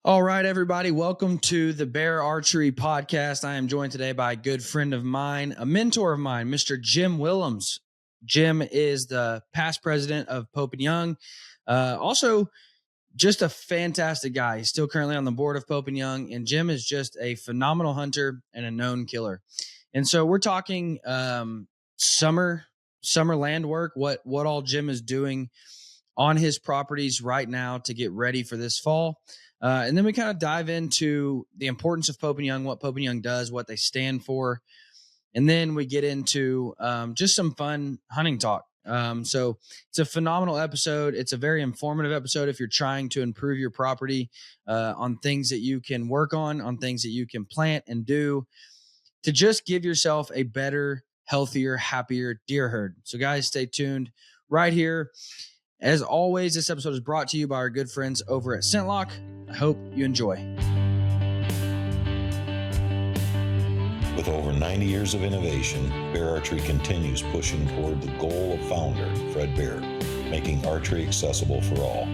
All right, everybody. Welcome to the Bear Archery Podcast. I am joined today by a good friend of mine, a mentor of mine, Mr. Jim Willems. Jim is the past president of Pope and Young. Also, just a fantastic guy. He's still currently on the board of Pope and Young, and Jim is just a phenomenal hunter and a known killer. And so we're talking summer land work, what all Jim is doing on his properties right now to get ready for this fall. And then we kind of dive into the importance of Pope and Young, what Pope and Young does, what they stand for. And then we get into just some fun hunting talk. So it's a phenomenal episode. It's a very informative episode if you're trying to improve your property on things that you can work on things that you can plant and do to just give yourself a better, healthier, happier deer herd. So guys, stay tuned right here. As always, this episode is brought to you by our good friends over at ScentLock. I hope you enjoy. With over 90 years of innovation, Bear Archery continues pushing toward the goal of founder Fred Bear, making archery accessible for all.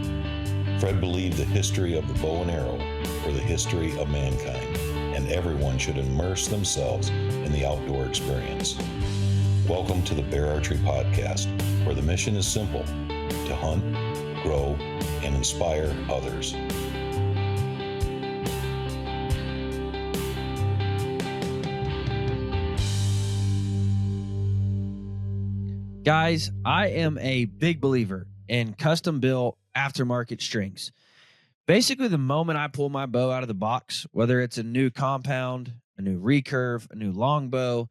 Fred believed the history of the bow and arrow were the history of mankind, and everyone should immerse themselves in the outdoor experience. Welcome to the Bear Archery Podcast, where the mission is simple: to hunt, grow, and inspire others. Guys, I am a big believer in custom-built aftermarket strings. Basically, the moment I pull my bow out of the box, whether it's a new compound, a new recurve, a new longbow,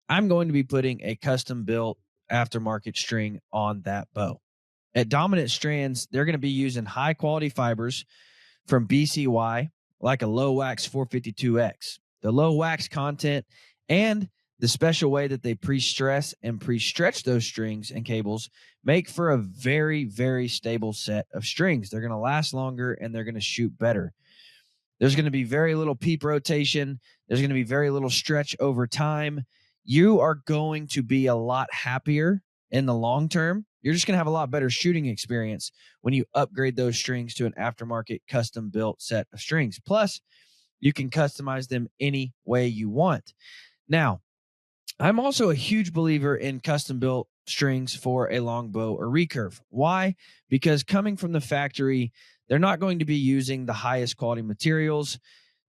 I'm going to be putting a custom-built aftermarket string on that bow. At Dominant Strands, they're going to be using high-quality fibers from BCY, like a low-wax 452X. The low-wax content and the special way that they pre-stress and pre-stretch those strings and cables make for a very, very stable set of strings. They're going to last longer and they're going to shoot better. There's going to be very little peep rotation. There's going to be very little stretch over time. You are going to be a lot happier in the long term. You're just going to have a lot better shooting experience when you upgrade those strings to an aftermarket custom-built set of strings. Plus, you can customize them any way you want. Now, I'm also a huge believer in custom-built strings for a longbow or recurve. Why? Because coming from the factory, they're not going to be using the highest quality materials.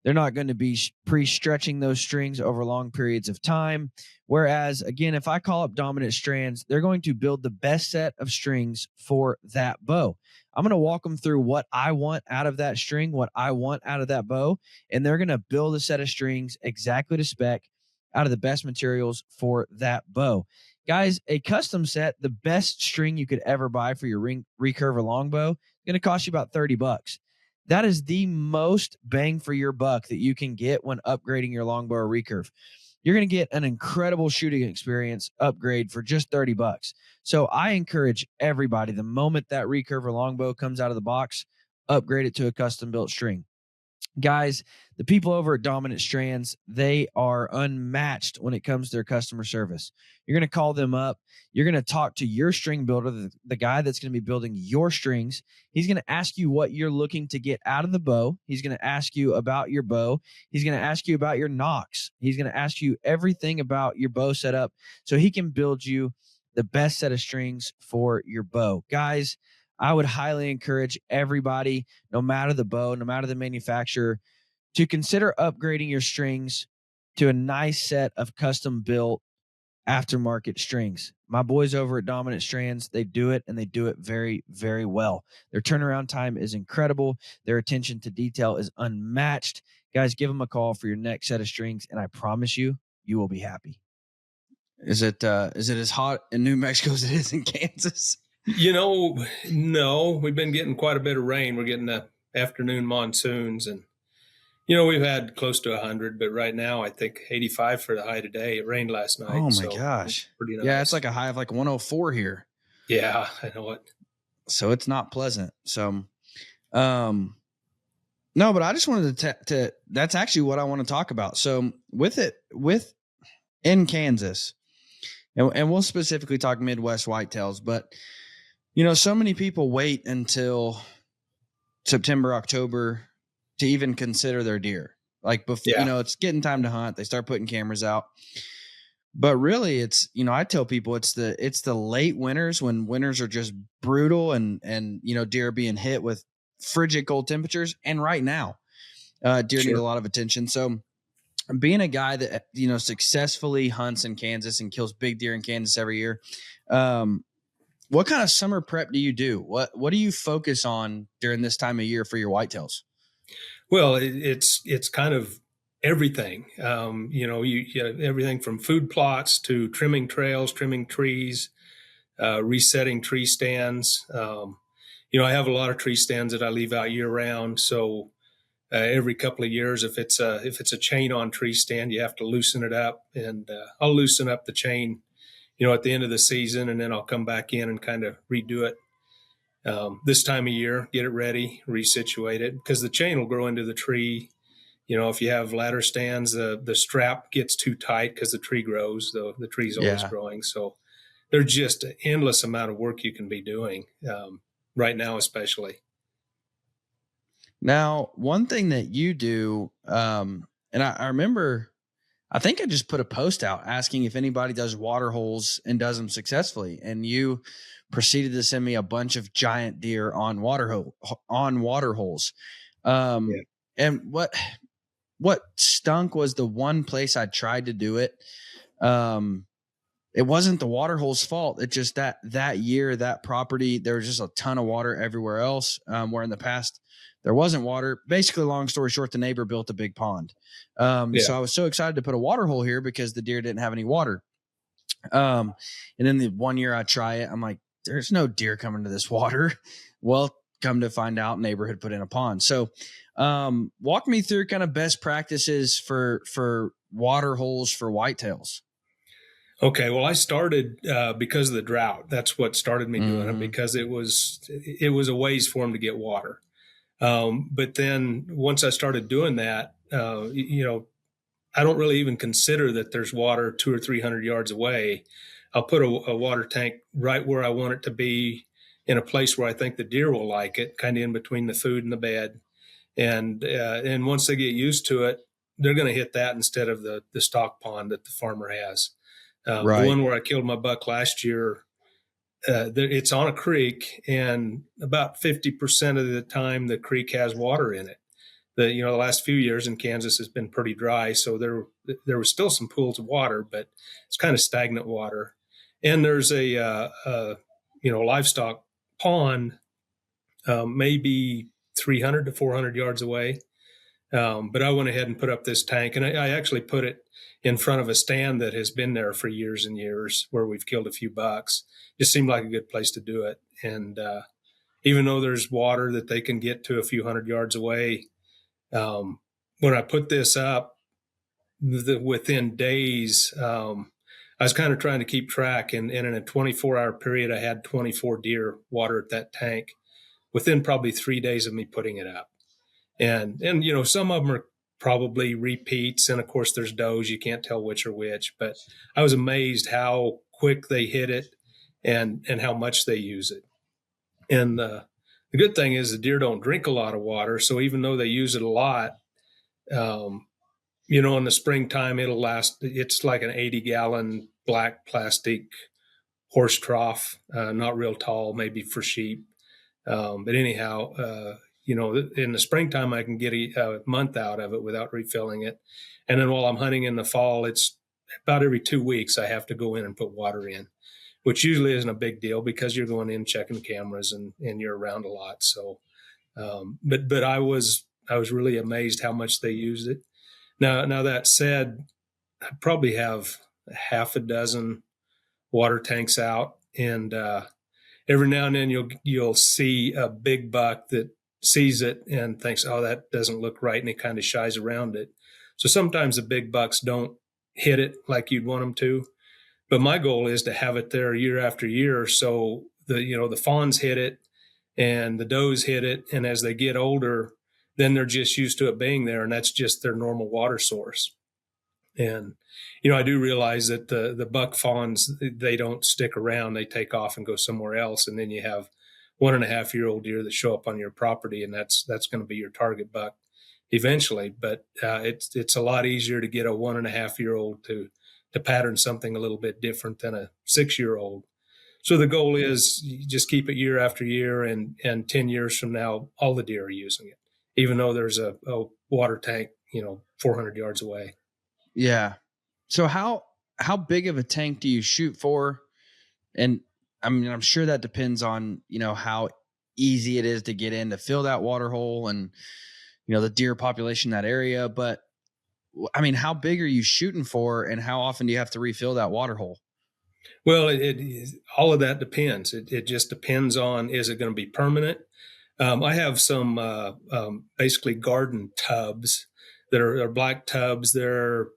They're not going to be pre-stretching those strings over long periods of time. Whereas, again, if I call up Dominant Strands, they're going to build the best set of strings for that bow. I'm going to walk them through what I want out of that string, what I want out of that bow, and they're going to build a set of strings exactly to spec out of the best materials for that bow. Guys, a custom set, the best string you could ever buy for your recurve or longbow, is going to cost you about $30. That is the most bang for your buck that you can get when upgrading your longbow or recurve. You're going to get an incredible shooting experience upgrade for just $30. So I encourage everybody, the moment that recurve or longbow comes out of the box, upgrade it to a custom built string. Guys, the people over at Dominant Strands, they are unmatched when it comes to their customer service. You're going to call them up. You're going to talk to your string builder, the guy that's going to be building your strings. He's going to ask you what you're looking to get out of the bow. He's going to ask you about your bow. He's going to ask you about your nocks. He's going to ask you everything about your bow setup so he can build you the best set of strings for your bow. Guys, I would highly encourage everybody, no matter the bow, no matter the manufacturer, to consider upgrading your strings to a nice set of custom-built aftermarket strings. My boys over at Dominant Strands, they do it, and they do it very, very well. Their turnaround time is incredible. Their attention to detail is unmatched. Guys, give them a call for your next set of strings, and I promise you, you will be happy. Is it as hot in New Mexico as it is in Kansas? No, we've been getting quite a bit of rain. We're getting the afternoon monsoons, and we've had close to 100, but right now I think 85 for the high today. It rained last night. Oh my gosh. Pretty nice. Yeah, it's like a high of like 104 here. Yeah, I know it. So it's not pleasant. So no, but I just wanted to that's actually what I want to talk about. So with in Kansas, and we'll specifically talk Midwest whitetails, but so many people wait until September, October to even consider their deer. Like, Yeah. it's getting time to hunt. They start putting cameras out. But really, it's, I tell people it's the late winters, when winters are just brutal, and deer are being hit with frigid cold temperatures. And right now, deer need a Sure. lot of attention. So being a guy that, successfully hunts in Kansas and kills big deer in Kansas every year, what kind of summer prep do you do? What do you focus on during this time of year for your whitetails? Well, it's kind of everything. You have everything from food plots to trimming trails, trimming trees, resetting tree stands. I have a lot of tree stands that I leave out year round. So every couple of years, if it's a chain on tree stand, you have to loosen it up, and I'll loosen up the chain, at the end of the season, and then I'll come back in and kind of redo it. This time of year, get it ready, resituate it, because the chain will grow into the tree. If you have ladder stands, the strap gets too tight because the tree grows. The tree's always Yeah. growing. So there's just an endless amount of work you can be doing right now, especially. Now, one thing that you do, and I remember, I think I just put a post out asking if anybody does water holes and does them successfully, and you proceeded to send me a bunch of giant deer on water holes. Yeah. And what stunk was the one place I tried to do it. It wasn't the water hole's fault. It just that year, that property, there was just a ton of water everywhere else. Where in the past there wasn't water. Basically, long story short, the neighbor built a big pond. So I was so excited to put a water hole here because the deer didn't have any water. And then the one year I try it, I'm like, there's no deer coming to this water. Well, come to find out, neighborhood put in a pond. So walk me through kind of best practices for water holes for whitetails. Okay, well, I started because of the drought. That's what started me doing it, because it was a ways for them to get water. But then once I started doing that, I don't really even consider that there's water 200 or 300 yards away. I'll put a water tank right where I want it to be, in a place where I think the deer will like it, kind of in between the food and the bed. And once they get used to it, they're going to hit that instead of the stock pond that the farmer has. The Right. one where I killed my buck last year, it's on a creek, and about 50% of the time the creek has water in it. The last few years in Kansas has been pretty dry, so there was still some pools of water, but it's kind of stagnant water. And there's a livestock pond, maybe 300 to 400 yards away. But I went ahead and put up this tank, and I actually put it in front of a stand that has been there for years and years, where we've killed a few bucks. Just seemed like a good place to do it. And even though there's water that they can get to a few hundred yards away, when I put this up, within days, I was kind of trying to keep track, and in a 24-hour period, I had 24 deer water at that tank within probably 3 days of me putting it up. And some of them are probably repeats, and of course there's does. You can't tell which are which, but I was amazed how quick they hit it, and how much they use it. And the good thing is the deer don't drink a lot of water, so even though they use it a lot, in the springtime it'll last. It's like an 80-gallon black plastic horse trough, not real tall, maybe for sheep. But anyhow, in the springtime, I can get a month out of it without refilling it. And then while I'm hunting in the fall, it's about every 2 weeks I have to go in and put water in, which usually isn't a big deal because you're going in checking cameras and you're around a lot. So, but I was really amazed how much they used it. Now that said, I probably have half a dozen water tanks out, and every now and then you'll see a big buck that sees it and thinks, oh, that doesn't look right, and he kind of shies around it. So sometimes the big bucks don't hit it like you'd want them to, but my goal is to have it there year after year, so the fawns hit it and the does hit it, and as they get older, then they're just used to it being there, and that's just their normal water source. And I do realize that the buck fawns, they don't stick around; they take off and go somewhere else, and then you have 1.5-year-old deer that show up on your property, and that's going to be your target buck. eventually, but it's a lot easier to get a 1.5-year-old to pattern something a little bit different than a 6-year-old. So the goal is you just keep it year after year, and 10 years from now, all the deer are using it, even though there's a water tank, 400 yards away. Yeah. So how big of a tank do you shoot for? And I mean, I'm sure that depends on, how easy it is to get in to fill that water hole and, the deer population in that area. But I mean, how big are you shooting for, and how often do you have to refill that water hole? Well, all of that depends. It just depends on, is it going to be permanent? I have some basically garden tubs that are black tubs. They're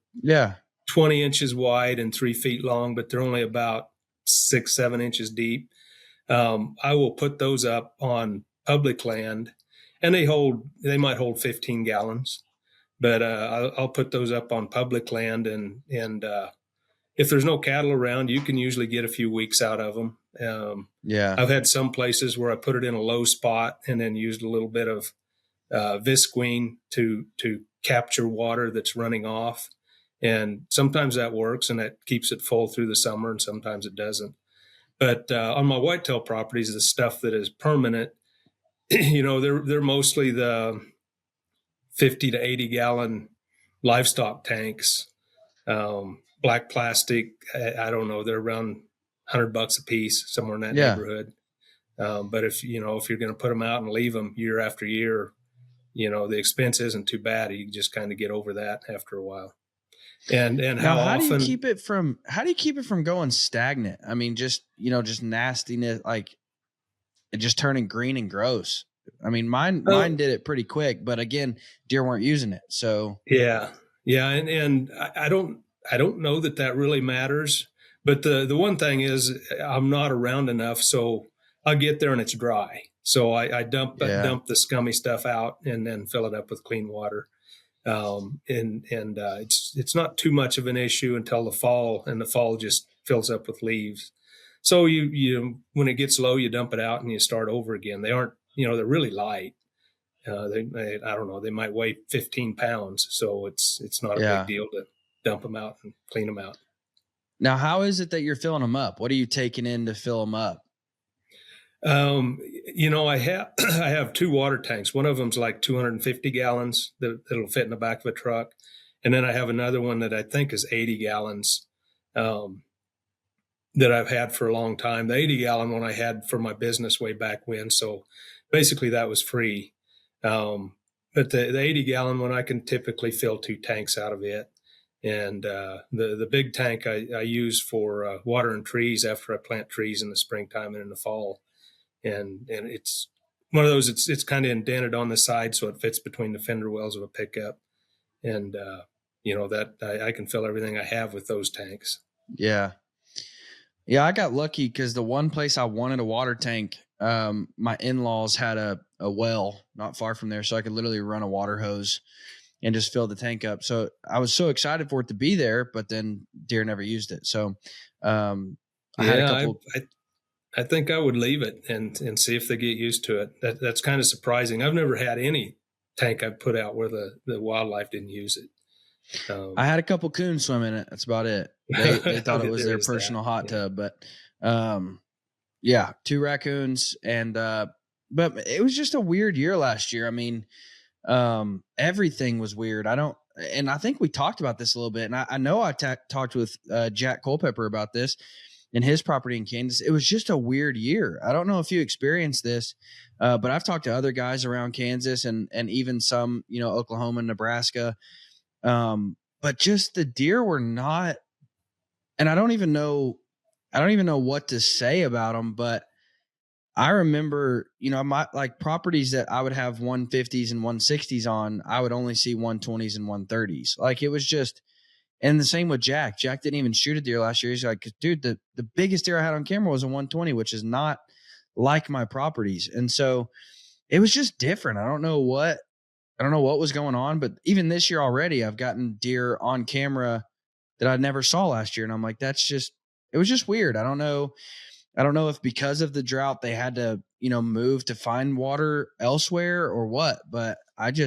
20 inches wide and 3 feet long, but they're only about 6-7 inches deep. I will put those up on public land, and they might hold 15 gallons. But I'll put those up on public land, and if there's no cattle around, you can usually get a few weeks out of them. I've had some places where I put it in a low spot and then used a little bit of visqueen to capture water that's running off, and sometimes that works and that keeps it full through the summer, and sometimes it doesn't. But on my whitetail properties, the stuff that is permanent, they're mostly the 50 to 80 gallon livestock tanks, black plastic. I don't know. They're around $100 a piece, somewhere in that neighborhood. But if you're going to put them out and leave them year after year, the expense isn't too bad. You just kind of get over that after a while. And how do often you keep it from going stagnant? I mean, just nastiness, like it just turning green and gross. I mean, mine did it pretty quick, but again, deer weren't using it. So yeah. And I don't know that really matters, but the one thing is I'm not around enough. So I'll get there and it's dry. So I dump the scummy stuff out and then fill it up with clean water. It's not too much of an issue until the fall, and the fall just fills up with leaves. So you when it gets low, you dump it out and you start over again. They aren't, they're really light. I don't know, they might weigh 15 pounds. So it's not a big deal to dump them out and clean them out. Now, how is it that you're filling them up? What are you taking in to fill them up? I have 2 water tanks. One of them's like 250 gallons that'll fit in the back of a truck. And then I have another one that I think is 80 gallons, that I've had for a long time. The 80 gallon one I had for my business way back when. So basically that was free. But the 80 gallon one, I can typically fill 2 tanks out of it. And, the big tank I use for, watering trees after I plant trees in the springtime and in the fall. And it's one of those, it's kind of indented on the side, so it fits between the fender wells of a pickup. And, that I can fill everything I have with those tanks. Yeah. Yeah. I got lucky because the one place I wanted a water tank, my in-laws had a well not far from there. So I could literally run a water hose and just fill the tank up. So I was so excited for it to be there, but then deer never used it. So, I had a couple. I think I would leave it and see if they get used to it. That's kind of surprising. I've never had any tank I've put out where the wildlife didn't use it. I had a couple coons swim in it. That's about it. They thought it was their personal hot tub, but 2 raccoons and but it was just a weird year last year. I mean, everything was weird. I think we talked about this a little bit, and I know I talked with Jack Culpepper about this in his property in Kansas. It was just a weird year. I don't know if you experienced this, but I've talked to other guys around Kansas and even some, Oklahoma and Nebraska. But just the deer were not, and I don't even know what to say about them, but I remember, my like properties that I would have 150s and 160s on, I would only see 120s and 130s. Like it was just, and the same with Jack. Jack didn't even shoot a deer last year. He's like, dude, the biggest deer I had on camera was a 120, which is not like my properties. And so it was just different. I don't know what was going on, but even this year already, I've gotten deer on camera that I never saw last year. And I'm like, it was just weird. I don't know. I don't know if because of the drought they had to, move to find water elsewhere or what, but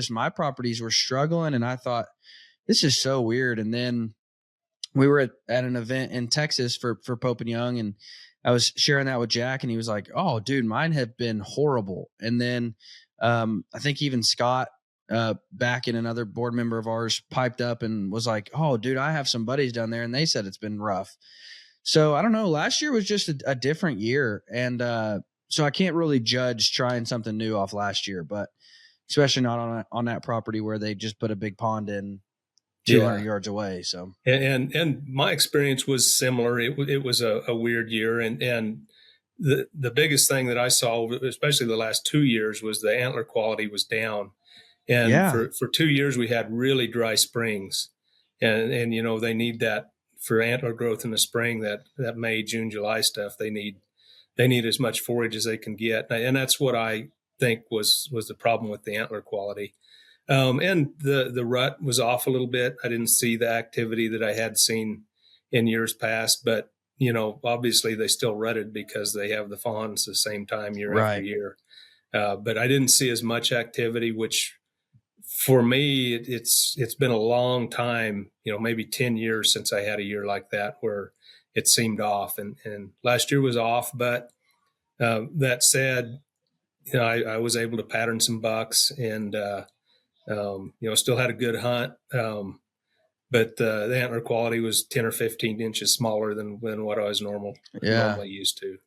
my properties were struggling and I thought this is so weird. And then we were at an event in Texas for Pope and Young, and I was sharing that with Jack, and he was like, "Oh, dude, mine have been horrible." And then I think even Scott, back in another board member of ours, piped up and was like, "Oh, dude, I have some buddies down there, and they said it's been rough." So I don't know. Last year was just a different year, and so I can't really judge trying something new off last year, but especially not on that property where they just put a big pond in 200 yards away. So and my experience was similar. It was a weird year, and the biggest thing that I saw, especially the last 2 years, was the antler quality was down. And for 2 years we had really dry springs, and they need that for antler growth in the spring. That May, June, July stuff, they need as much forage as they can get, and that's what I think was the problem with the antler quality. And the rut was off a little bit. I didn't see the activity that I had seen in years past, but obviously they still rutted because they have the fawns the same time year after year. But I didn't see as much activity, which for me, it's been a long time, maybe 10 years since I had a year like that where it seemed off. And last year was off, but that said, I was able to pattern some bucks and still had a good hunt. But the antler quality was 10 or 15 inches smaller than what I was normally used to.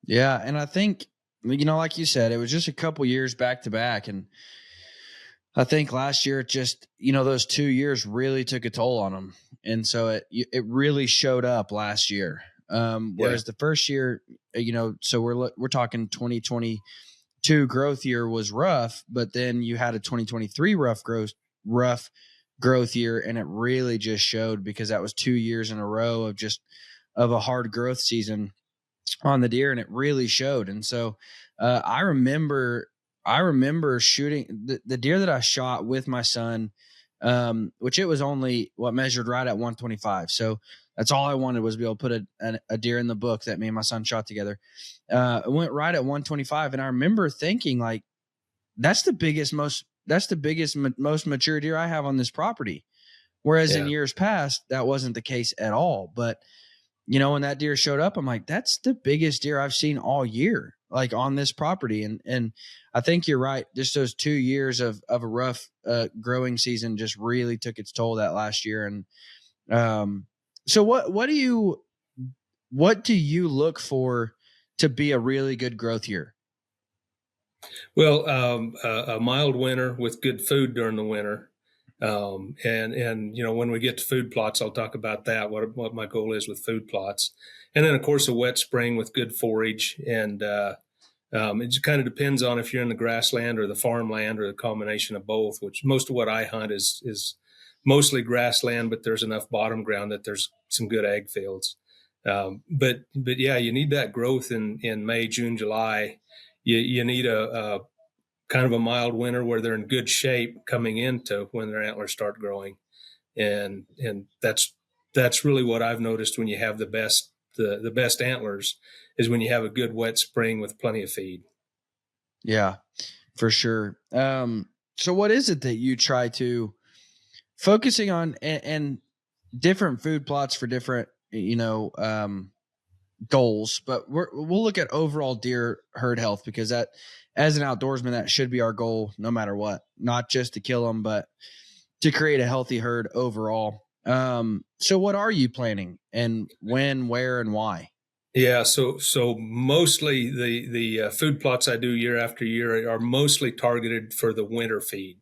Yeah. And I think, like you said, it was just a couple years back to back. And I think last year, it just, those 2 years really took a toll on them. And so it really showed up last year. Whereas the first year, so we're talking 2022 growth year was rough, but then you had a 2023 rough growth year, and it really just showed because that was 2 years in a row of a hard growth season on the deer, and it really showed. And so I remember shooting the deer that I shot with my son, which it was only what measured right at 125. So that's all I wanted was to be able to put a deer in the book that me and my son shot together. It went right at 125. And I remember thinking, like, that's the biggest, most mature deer I have on this property. Whereas in years past, that wasn't the case at all. But, when that deer showed up, I'm like, that's the biggest deer I've seen all year, like on this property. And I think you're right. Just those 2 years of a rough growing season just really took its toll that last year. And so what do you look for to be a really good growth year? Well, a mild winter with good food during the winter. And when we get to food plots, I'll talk about that, what my goal is with food plots. And then, of course, a wet spring with good forage. And it just kind of depends on if you're in the grassland or the farmland or the combination of both, which most of what I hunt is mostly grassland, but there's enough bottom ground that there's some good ag fields. But yeah, you need that growth in May, June, July. You need a kind of a mild winter where they're in good shape coming into when their antlers start growing. And that's really what I've noticed when you have the best antlers is when you have a good wet spring with plenty of feed. Yeah, for sure. So what is it that you try to focusing on and different food plots for different, goals, but we'll look at overall deer herd health because that, as an outdoorsman, that should be our goal no matter what, not just to kill them, but to create a healthy herd overall. So what are you planning and when, where, and why? Yeah. So mostly the food plots I do year after year are mostly targeted for the winter feed.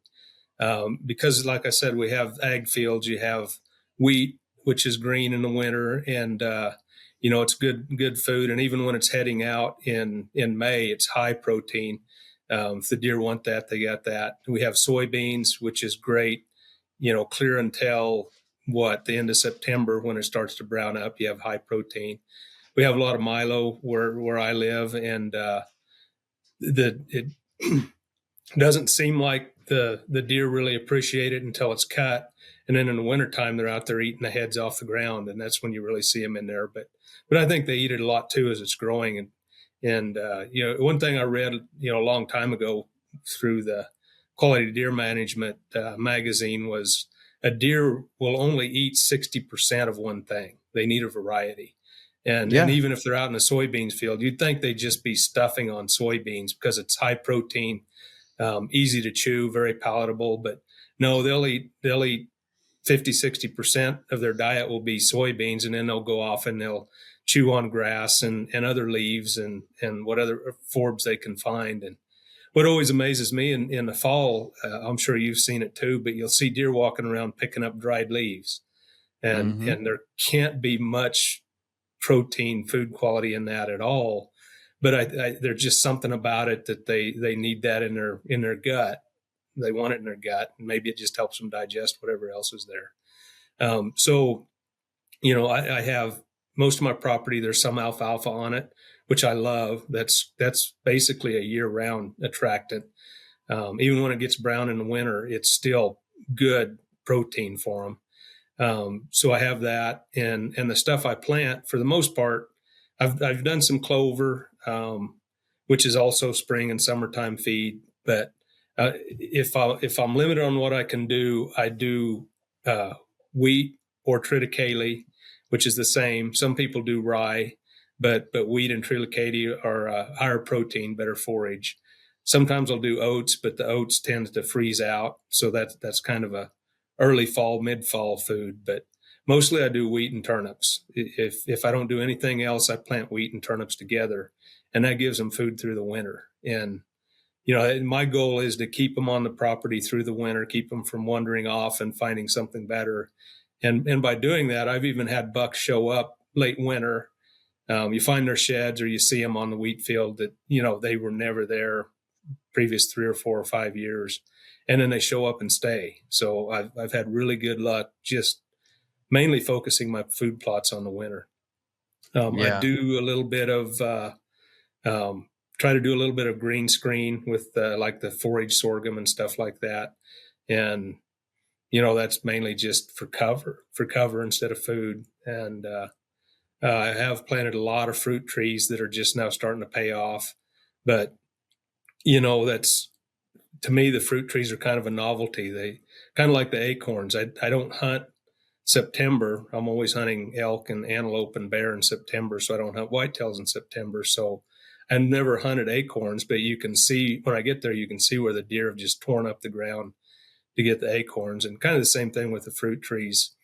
Because like I said, we have ag fields, you have wheat, which is green in the winter, and it's good food. And even when it's heading out in May, it's high protein. If the deer want that, they got that. We have soybeans, which is great, clear until the end of September when it starts to brown up. You have high protein. We have a lot of milo where I live, and it doesn't seem like the deer really appreciate it until it's cut. And then in the wintertime, they're out there eating the heads off the ground, and that's when you really see them in there. But but I think they eat it a lot too as it's growing. And one thing I read, a long time ago through the Quality Deer Management magazine was a deer will only eat 60% of one thing. They need a variety. And even if they're out in a soybeans field, you'd think they'd just be stuffing on soybeans because it's high protein, easy to chew, very palatable. But no, they'll eat 50, 60% of their diet will be soybeans, and then they'll go off and they'll chew on grass and other leaves and what other forbs they can find. And what always amazes me in the fall, I'm sure you've seen it too, but you'll see deer walking around picking up dried leaves. And there can't be much protein food quality in that at all. But there's just something about it that they need that in their gut. They want it in their gut, and maybe it just helps them digest whatever else is there. I have most of my property. There's some alfalfa on it, which I love. That's basically a year-round attractant. Even when it gets brown in the winter, it's still good protein for them. So I have that, and the stuff I plant, for the most part, I've done some clover, which is also spring and summertime feed. But if I'm limited on what I can do, I do wheat or triticale, which is the same. Some people do rye, but wheat and triticale are higher protein, better forage. Sometimes I'll do oats, but the oats tend to freeze out, so that's kind of a early fall, mid-fall food. But mostly I do wheat and turnips. If I don't do anything else, I plant wheat and turnips together, and that gives them food through the winter. And my goal is to keep them on the property through the winter, keep them from wandering off and finding something better. And by doing that, I've even had bucks show up late winter. You find their sheds, or you see them on the wheat field that they were never there previous 3 or 4 or 5 years. And then they show up and stay. So I've had really good luck just mainly focusing my food plots on the winter. I do a little bit of try to do a little bit of green screen with like the forage sorghum and stuff like that. And that's mainly just for cover instead of food. And I have planted a lot of fruit trees that are just now starting to pay off. But that's, to me, the fruit trees are kind of a novelty. They kind of like the acorns. I don't hunt September. I'm always hunting elk and antelope and bear in September, so I don't hunt whitetails in September. So I've never hunted acorns, but you can see when I get there, you can see where the deer have just torn up the ground to get the acorns. And kind of the same thing with the fruit trees.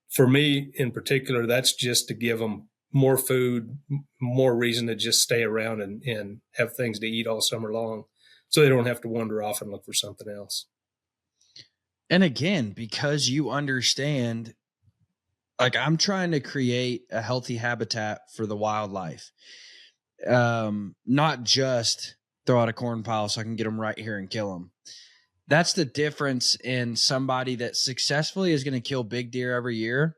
For me in particular, that's just to give them more food, more reason to just stay around and have things to eat all summer long, so they don't have to wander off and look for something else. And again, because you understand, like, I'm trying to create a healthy habitat for the wildlife. Not just throw out a corn pile so I can get them right here and kill them. That's the difference in somebody that successfully is going to kill big deer every year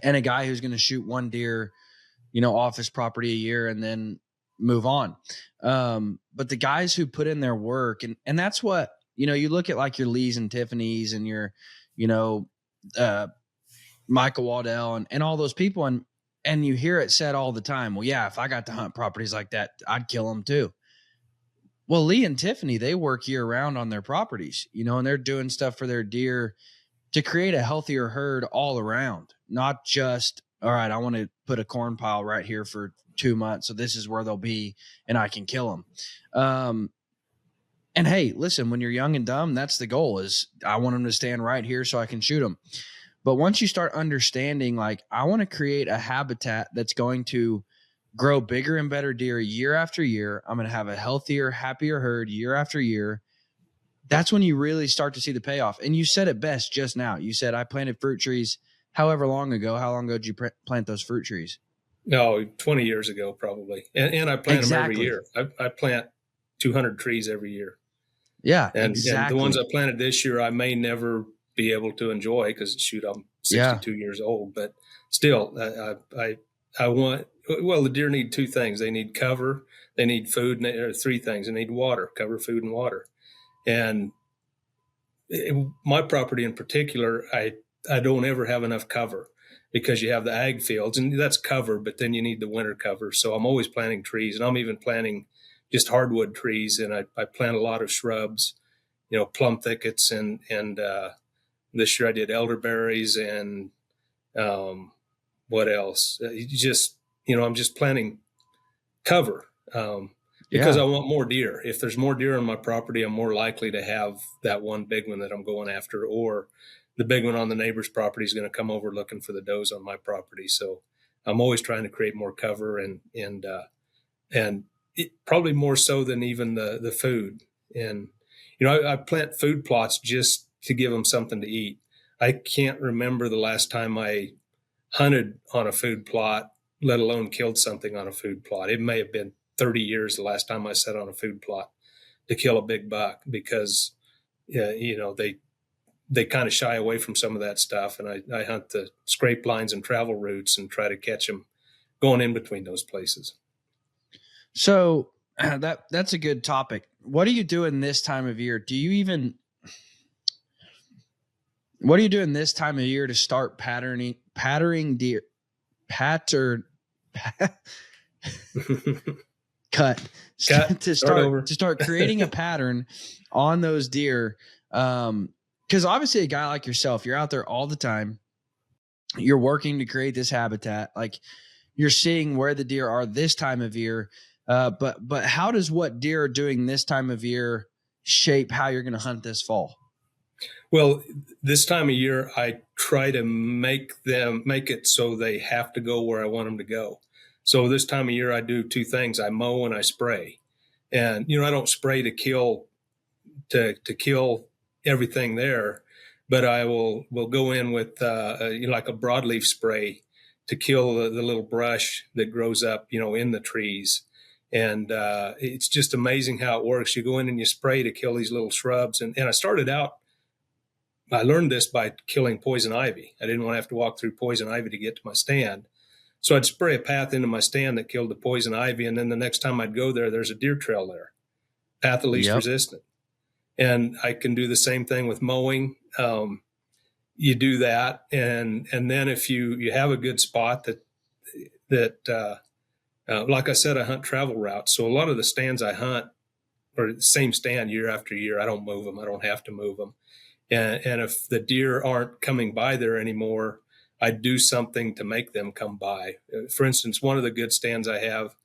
and a guy who's going to shoot one deer, off his property a year and then move on. But the guys who put in their work, and that's what, you look at like your Lees and Tiffany's and your, Michael Waddell and all those people. And you hear it said all the time, well, yeah, if I got to hunt properties like that, I'd kill them too. Well, Lee and Tiffany, they work year round on their properties, and they're doing stuff for their deer to create a healthier herd all around, not just, all right, I want to put a corn pile right here for 2 months, so this is where they'll be and I can kill them. And hey, listen, when you're young and dumb, that's the goal, is I want them to stand right here so I can shoot them. But once you start understanding, like, I want to create a habitat that's going to grow bigger and better deer year after year, I'm going to have a healthier, happier herd year after year. That's when you really start to see the payoff. And you said it best just now. You said, I planted fruit trees however long ago. How long ago did you plant those fruit trees? No, 20 years ago, probably. And I plant them every year. I plant 200 trees every year. Yeah, and exactly. And the ones I planted this year, I may never be able to enjoy because, shoot, I'm 62 years old. But still, I want, well, the deer need 2 things. They need cover, they need food, and there are 3 things. They need water, cover, food, and water. And my property in particular, I don't ever have enough cover. because you have the ag fields, and that's cover, but then you need the winter cover. So I'm always planting trees, and I'm even planting just hardwood trees, and I plant a lot of shrubs, plum thickets, and this year I did elderberries and what else? I'm just planting cover because I want more deer. If there's more deer on my property, I'm more likely to have that one big one that I'm going after, or the big one on the neighbor's property is going to come over looking for the does on my property. So I'm always trying to create more cover and it, probably more so than even the food. And, I plant food plots just to give them something to eat. I can't remember the last time I hunted on a food plot, let alone killed something on a food plot. It may have been 30 years the last time I sat on a food plot to kill a big buck, because, they kind of shy away from some of that stuff. And I hunt the scrape lines and travel routes and try to catch them going in between those places. So that's a good topic. What are you doing this time of year? What are you doing this time of year to start patterning deer? Cut. To start creating a pattern on those deer. Because obviously a guy like yourself, you're out there all the time. You're working to create this habitat. Like, you're seeing where the deer are this time of year. But how does what deer are doing this time of year shape how you're going to hunt this fall? Well, this time of year, I try to make it so they have to go where I want them to go. So this time of year, I do two things. I mow and I spray. And, I don't spray to kill everything there, but I will go in with like a broadleaf spray to kill the little brush that grows up, in the trees. And it's just amazing how it works. You go in and you spray to kill these little shrubs. And I learned this by killing poison ivy. I didn't want to have to walk through poison ivy to get to my stand. So I'd spray a path into my stand that killed the poison ivy. And then the next time I'd go there, there's a deer trail there, path of least resistance. And I can do the same thing with mowing. You do that. And then if you have a good spot that like I said, I hunt travel routes. So a lot of the stands I hunt are the same stand year after year. I don't move them. I don't have to move them. And if the deer aren't coming by there anymore, I do something to make them come by. For instance, one of the good stands I have,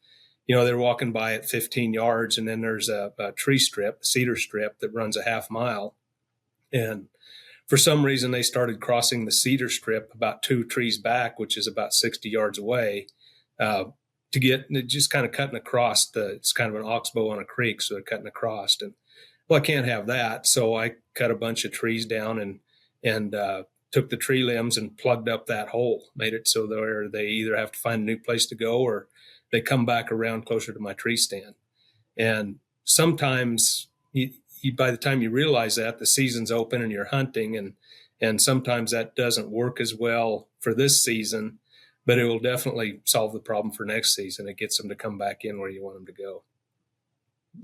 they're walking by at 15 yards, and then there's a tree strip, cedar strip that runs a half mile. And for some reason, they started crossing the cedar strip about 2 trees back, which is about 60 yards away, to get just kind of cutting across it's kind of an oxbow on a creek. So they're cutting across, and I can't have that. So I cut a bunch of trees down and took the tree limbs and plugged up that hole, made it so they either have to find a new place to go or they come back around closer to my tree stand. And sometimes by the time you realize that, the season's open and you're hunting, and sometimes that doesn't work as well for this season, but it will definitely solve the problem for next season. It gets them to come back in where you want them to go.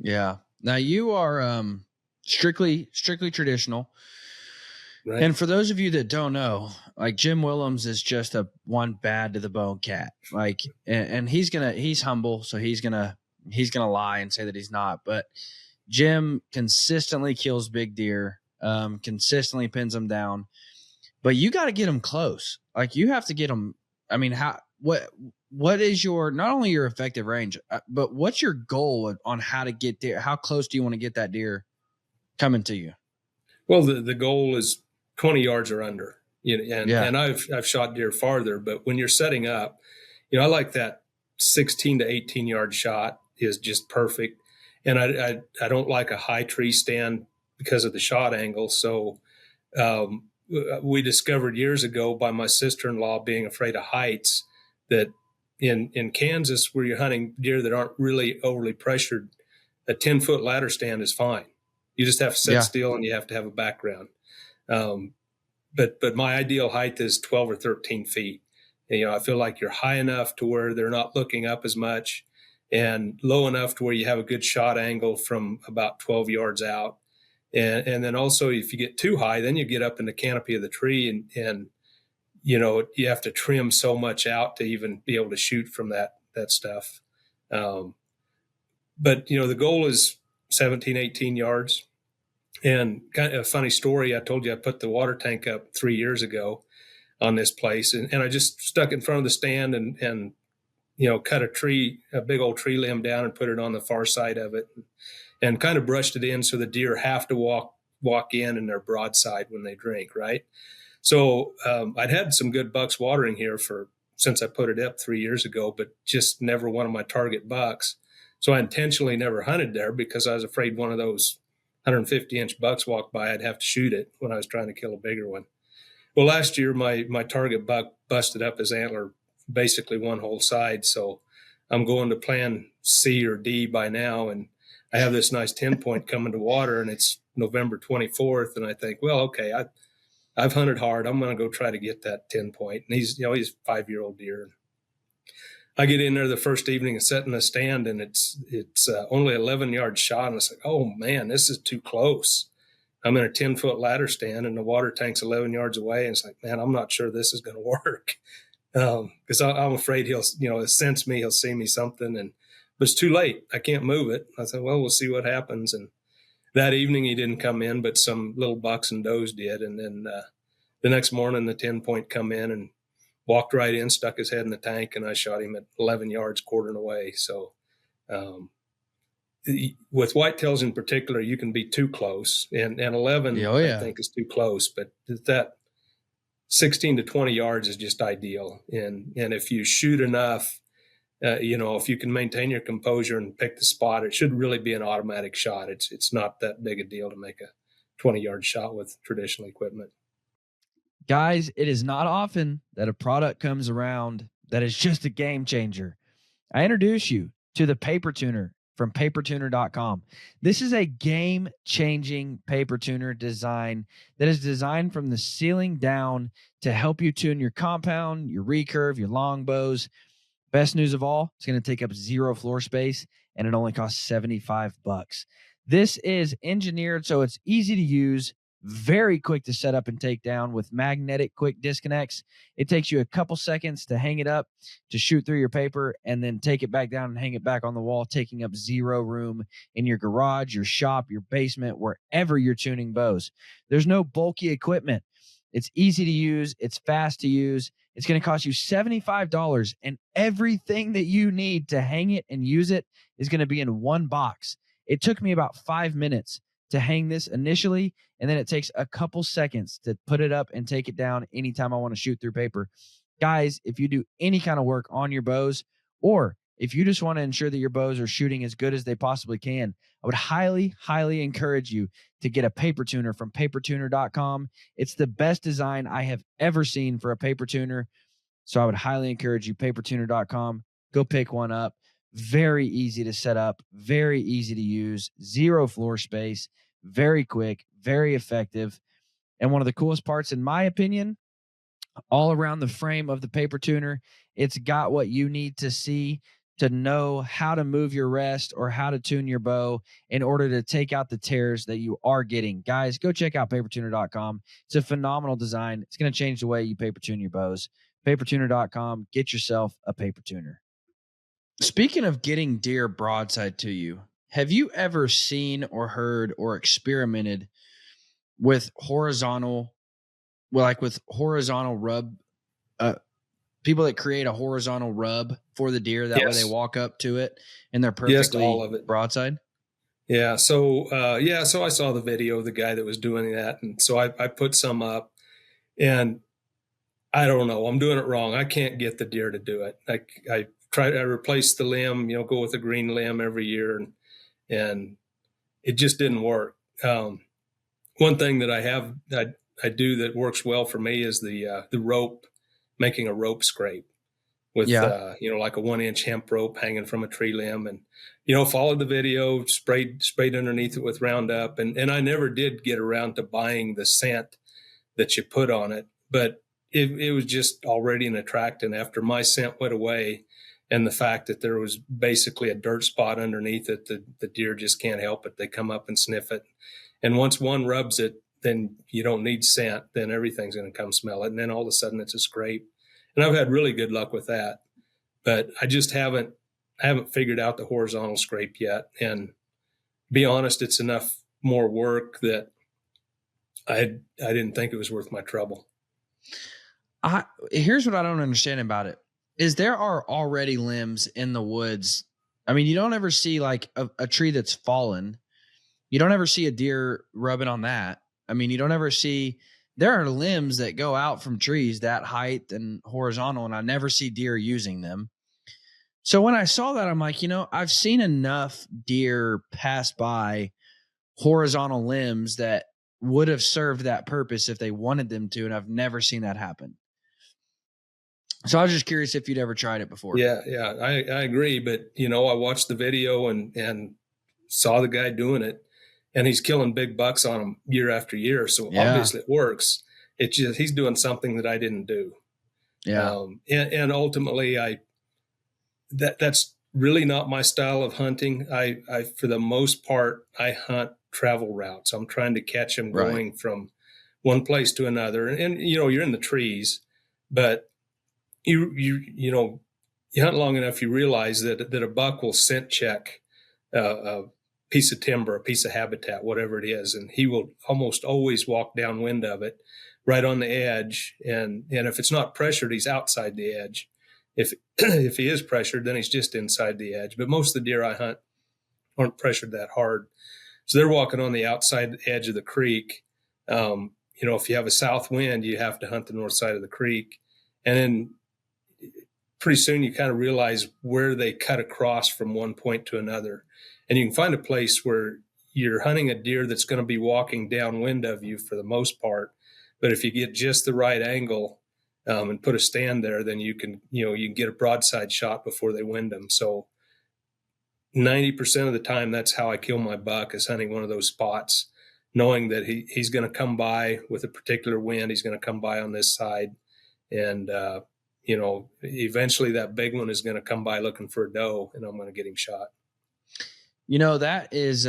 Yeah. Now you are strictly traditional. Right. And for those of you that don't know, like, Jim Willems is just a one bad to the bone cat. Like, and he's humble, so he's gonna lie and say that he's not. But Jim consistently kills big deer, consistently pins them down. But you got to get them close. Like, you have to get them. I mean, what is not only your effective range, but what's your goal on how to get there? How close do you want to get that deer coming to you? Well, the goal is 20 yards or under, and I've shot deer farther, but when you're setting up, I like that 16 to 18 yard shot is just perfect. And I don't like a high tree stand because of the shot angle. So, we discovered years ago by my sister-in-law being afraid of heights that in Kansas, where you're hunting deer that aren't really overly pressured, a 10-foot ladder stand is fine. You just have to sit still and you have to have a background. But my ideal height is 12 or 13 feet. And, I feel like you're high enough to where they're not looking up as much, and low enough to where you have a good shot angle from about 12 yards out. And then also, if you get too high, then you get up in the canopy of the tree and you have to trim so much out to even be able to shoot from that stuff. But the goal is 17, 18 yards. And kind of a funny story, I told you I put the water tank up 3 years ago on this place, and I just stuck in front of the stand and cut a big old tree limb down and put it on the far side of it, and kind of brushed it in so the deer have to walk in their broadside when they drink, right? So I'd had some good bucks watering here since I put it up 3 years ago, but just never one of my target bucks. So I intentionally never hunted there because I was afraid one of those 150-inch bucks walked by, I'd have to shoot it when I was trying to kill a bigger one. Well, last year, my target buck busted up his antler basically one whole side. So I'm going to plan C or D by now. And I have this nice 10-point coming to water, and it's November 24th. And I think, well, okay, I've hunted hard. I'm going to go try to get that 10-point. And he's a 5-year-old deer. I get in there the first evening and sit in the stand, and it's only 11 yards shot. And it's like, oh man, this is too close. I'm in a 10-foot ladder stand, and the water tank's 11 yards away. And it's like, man, I'm not sure this is going to work. Because I'm afraid he'll sense me, he'll see me something. But it's too late. I can't move it. I thought, well, we'll see what happens. And that evening he didn't come in, but some little bucks and does did. And then the next morning, the 10-point come in and walked right in, stuck his head in the tank, and I shot him at 11 yards, quartering away. So with whitetails in particular, you can be too close, and 11 I think is too close, but that 16 to 20 yards is just ideal. And if you shoot enough, if you can maintain your composure and pick the spot, it should really be an automatic shot. It's not that big a deal to make a 20-yard shot with traditional equipment. Guys, it is not often that a product comes around that is just a game changer. I introduce you to the paper tuner from papertuner.com. This is a game-changing paper tuner design that is designed from the ceiling down to help you tune your compound, your recurve, your longbows. Best news of all, it's going to take up 0 floor space, and it only costs $75. This is engineered so it's easy to use, very quick to set up and take down with magnetic quick disconnects. It takes you a couple seconds to hang it up, to shoot through your paper, and then take it back down and hang it back on the wall, taking up 0 room in your garage, your shop, your basement, wherever you're tuning bows. There's no bulky equipment. It's easy to use. It's fast to use. It's going to cost you $75, and everything that you need to hang it and use it is going to be in one box. It took me about 5 minutes to hang this initially, and then it takes a couple seconds to put it up and take it down anytime I want to shoot through paper. Guys, if you do any kind of work on your bows, or if you just want to ensure that your bows are shooting as good as they possibly can, I would highly, highly encourage you to get a paper tuner from papertuner.com. It's the best design I have ever seen for a paper tuner. So I would highly encourage you, papertuner.com. Go pick one up. Very easy to set up, very easy to use, 0 floor space, very quick, very effective. And one of the coolest parts, in my opinion, all around the frame of the paper tuner, it's got what you need to see to know how to move your rest or how to tune your bow in order to take out the tears that you are getting. Guys, go check out papertuner.com. It's a phenomenal design. It's going to change the way you paper tune your bows. Papertuner.com. Get yourself a paper tuner. Speaking of getting deer broadside to you, have you ever seen or heard or experimented with horizontal rub, people that create a horizontal rub for the deer? That way they walk up to it and they're perfectly all of it broadside. Yeah. So I saw the video of the guy that was doing that. And so I put some up, and I don't know, I'm doing it wrong. I can't get the deer to do it. I replace the limb, go with a green limb every year, and it just didn't work. One thing that I do that works well for me is the rope, making a rope scrape with, like a 1-inch hemp rope hanging from a tree limb, and, followed the video, sprayed underneath it with Roundup. And I never did get around to buying the scent that you put on it, but it was just already an attractant after my scent went away. And the fact that there was basically a dirt spot underneath it, the deer just can't help it. They come up and sniff it. And once one rubs it, then you don't need scent. Then everything's going to come smell it. And then all of a sudden it's a scrape. And I've had really good luck with that, but I just haven't figured out the horizontal scrape yet. And be honest, it's enough more work that I didn't think it was worth my trouble. Here's what I don't understand about it is there are already limbs in the woods. I mean, you don't ever see like a tree that's fallen. You don't ever see a deer rubbing on that. I mean, you don't ever see, there are limbs that go out from trees that height and horizontal, and I never see deer using them. So when I saw that, I'm like, I've seen enough deer pass by horizontal limbs that would have served that purpose if they wanted them to, and I've never seen that happen. So I was just curious if you'd ever tried it before. Yeah, I agree. But, I watched the video and saw the guy doing it, and he's killing big bucks on them year after year. So obviously it works. It's just he's doing something that I didn't do. Yeah. And ultimately, that's really not my style of hunting. I for the most part, I hunt travel routes. I'm trying to catch them going from one place to another. And you're in the trees, but you hunt long enough, you realize that a buck will scent check a piece of timber, a piece of habitat, whatever it is, and he will almost always walk downwind of it, right on the edge. And if it's not pressured, he's outside the edge. If he is pressured, then he's just inside the edge. But most of the deer I hunt aren't pressured that hard, so they're walking on the outside edge of the creek. If you have a south wind, you have to hunt the north side of the creek, and then pretty soon you kind of realize where they cut across from one point to another. And you can find a place where you're hunting a deer that's going to be walking downwind of you for the most part. But if you get just the right angle and put a stand there, then you can get a broadside shot before they wind them. So 90% of the time, that's how I kill my buck, is hunting one of those spots, knowing that he's going to come by with a particular wind. He's going to come by on this side. And, eventually that big one is going to come by looking for a doe, and I'm going to get him shot. That is,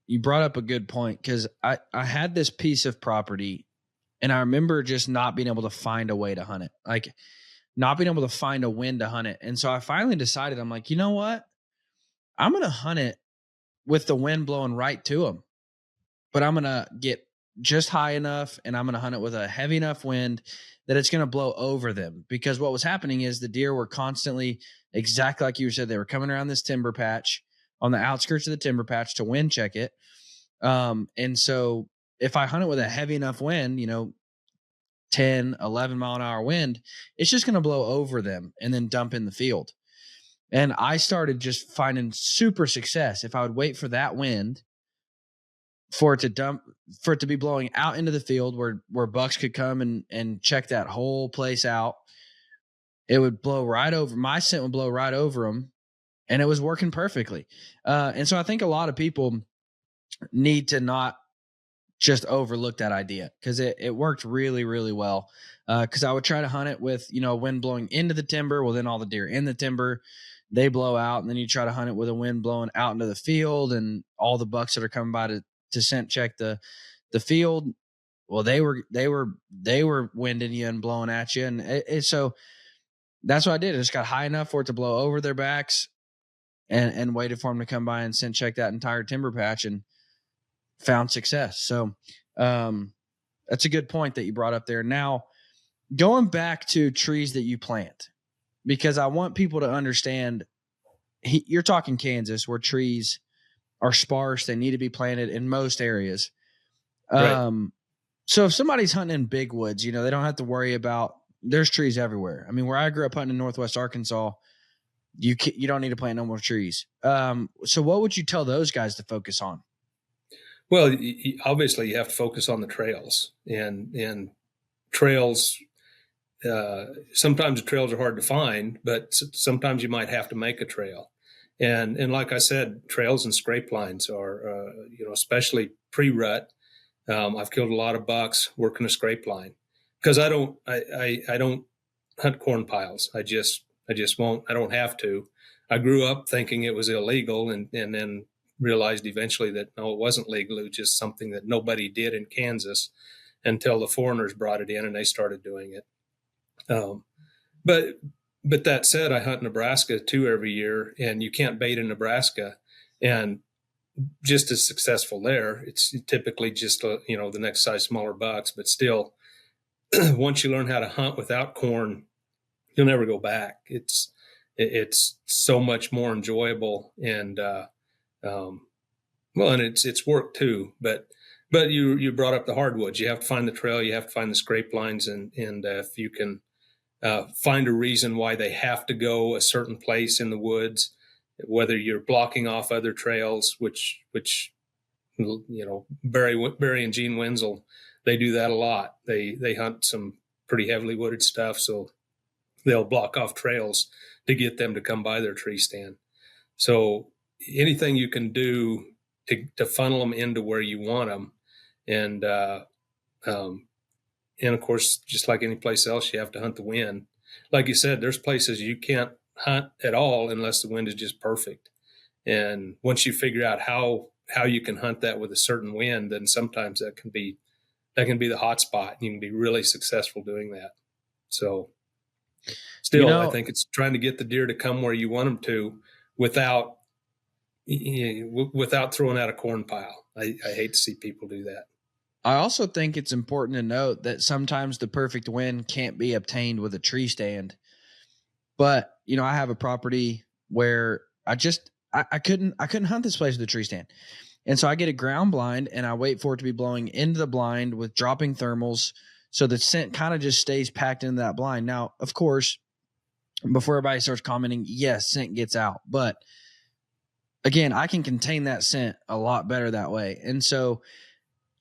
you brought up a good point, because I had this piece of property, and I remember just not being able to find a way to hunt it, like not being able to find a wind to hunt it. And so I finally decided, I'm like, you know what? I'm going to hunt it with the wind blowing right to them, but I'm going to get just high enough, and I'm going to hunt it with a heavy enough wind that it's going to blow over them. Because what was happening is the deer were constantly, exactly like you said, they were coming around this timber patch on the outskirts of the timber patch to wind check it. And so if I hunt it with a heavy enough wind, 10, 11 mile an hour wind, it's just going to blow over them and then dump in the field. And I started just finding super success if I would wait for that wind for it to be blowing out into the field where bucks could come and check that whole place out. It would blow right over, my scent would blow right over them, and it was working perfectly. And so I think a lot of people need to not just overlook that idea, because it worked really, really well. Because I would try to hunt it with, wind blowing into the timber. Well, then all the deer in the timber, they blow out. And then you try to hunt it with a wind blowing out into the field, and all the bucks that are coming by to scent check the field, well, they were winding you and blowing at you. And so that's what I did. I just got high enough for it to blow over their backs and waited for them to come by and scent check that entire timber patch, and found success. So that's a good point that you brought up there. Now, going back to trees that you plant, because I want people to understand, you're talking Kansas, where trees are sparse. They need to be planted in most areas. Right. So if somebody's hunting in big woods, they don't have to worry about, there's trees everywhere. I mean, where I grew up hunting in Northwest Arkansas, you don't need to plant no more trees. So what would you tell those guys to focus on? Well, obviously you have to focus on the trails, and trails. Sometimes the trails are hard to find, but sometimes you might have to make a trail. And like I said, trails and scrape lines are, especially pre-rut. I've killed a lot of bucks working a scrape line, because I don't hunt corn piles. I just won't. I don't have to. I grew up thinking it was illegal, and then realized eventually that no, it wasn't legal. It was just something that nobody did in Kansas until the foreigners brought it in and they started doing it. But that said, I hunt Nebraska too every year, and you can't bait in Nebraska and just as successful there. It's typically just the next size smaller bucks, but still, once you learn how to hunt without corn, you'll never go back. It's so much more enjoyable, and and it's work too. But you brought up the hardwoods. You have to find the trail. You have to find the scrape lines, and if you can find a reason why they have to go a certain place in the woods, whether you're blocking off other trails, which Barry and Gene Wenzel, they do that a lot. They hunt some pretty heavily wooded stuff, so they'll block off trails to get them to come by their tree stand. So anything you can do to funnel them into where you want them, and of course, just like any place else, you have to hunt the wind. Like you said, there's places you can't hunt at all unless the wind is just perfect. And once you figure out how you can hunt that with a certain wind, then sometimes that can be the hot spot. You can be really successful doing that. So still, I think it's trying to get the deer to come where you want them to without throwing out a corn pile. I hate to see people do that. I also think it's important to note that sometimes the perfect wind can't be obtained with a tree stand. But, I have a property where I couldn't hunt this place with a tree stand. And so I get a ground blind and I wait for it to be blowing into the blind with dropping thermals. So the scent kind of just stays packed into that blind. Now, of course, before everybody starts commenting, yes, scent gets out. But again, I can contain that scent a lot better that way. And so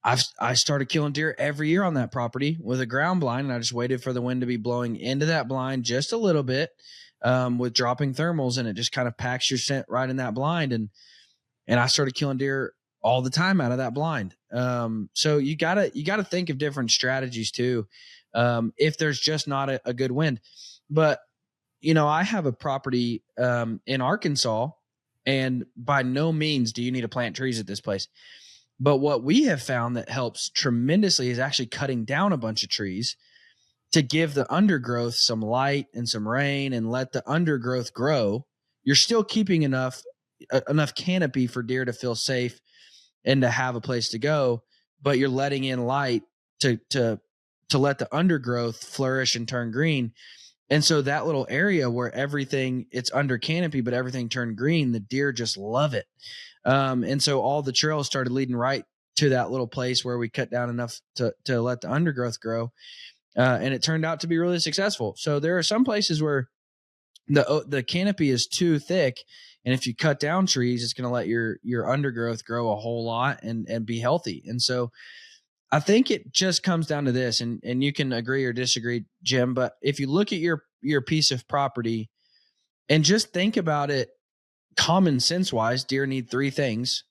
I started killing deer every year on that property with a ground blind, and I just waited for the wind to be blowing into that blind just a little bit with dropping thermals, and it just kind of packs your scent right in that blind. And I started killing deer all the time out of that blind. So you gotta think of different strategies too, if there's just not a good wind. But I have a property in Arkansas, and by no means do you need to plant trees at this place. But what we have found that helps tremendously is actually cutting down a bunch of trees to give the undergrowth some light and some rain and let the undergrowth grow. You're still keeping enough canopy for deer to feel safe and to have a place to go, but you're letting in light to let the undergrowth flourish and turn green. And so that little area where it's under canopy, but everything turned green, the deer just love it. And so all the trails started leading right to that little place where we cut down enough to let the undergrowth grow. And it turned out to be really successful. So there are some places where the canopy is too thick. And if you cut down trees, it's going to let your undergrowth grow a whole lot and be healthy. And so I think it just comes down to this, and you can agree or disagree, Jim, but if you look at your piece of property and just think about it, common sense wise, deer need three things: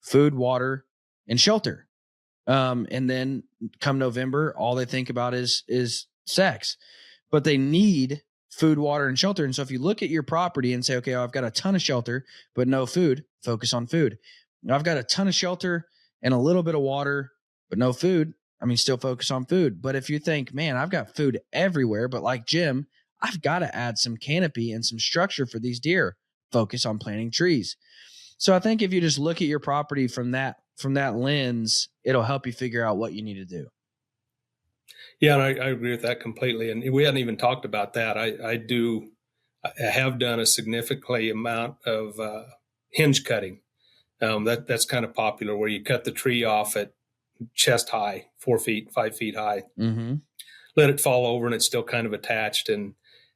food, water, and shelter. And then come November, all they think about is sex, but they need food, water, and shelter. And so if you look at your property and say, okay, I've got a ton of shelter, but no food, focus on food. I've got a ton of shelter and a little bit of water, but no food. Still focus on food. But if you think, man, I've got food everywhere, but like Jim, I've got to add some canopy and some structure for these deer, focus on planting trees. So I think if you just look at your property from that lens, it'll help you figure out what you need to do. Yeah, and I agree with that completely. And we hadn't even talked about that. I have done a significant amount of hinge cutting. That's kind of popular, where you cut the tree off at chest high, 4 feet, 5 feet high, let it fall over, and it's still kind of attached, and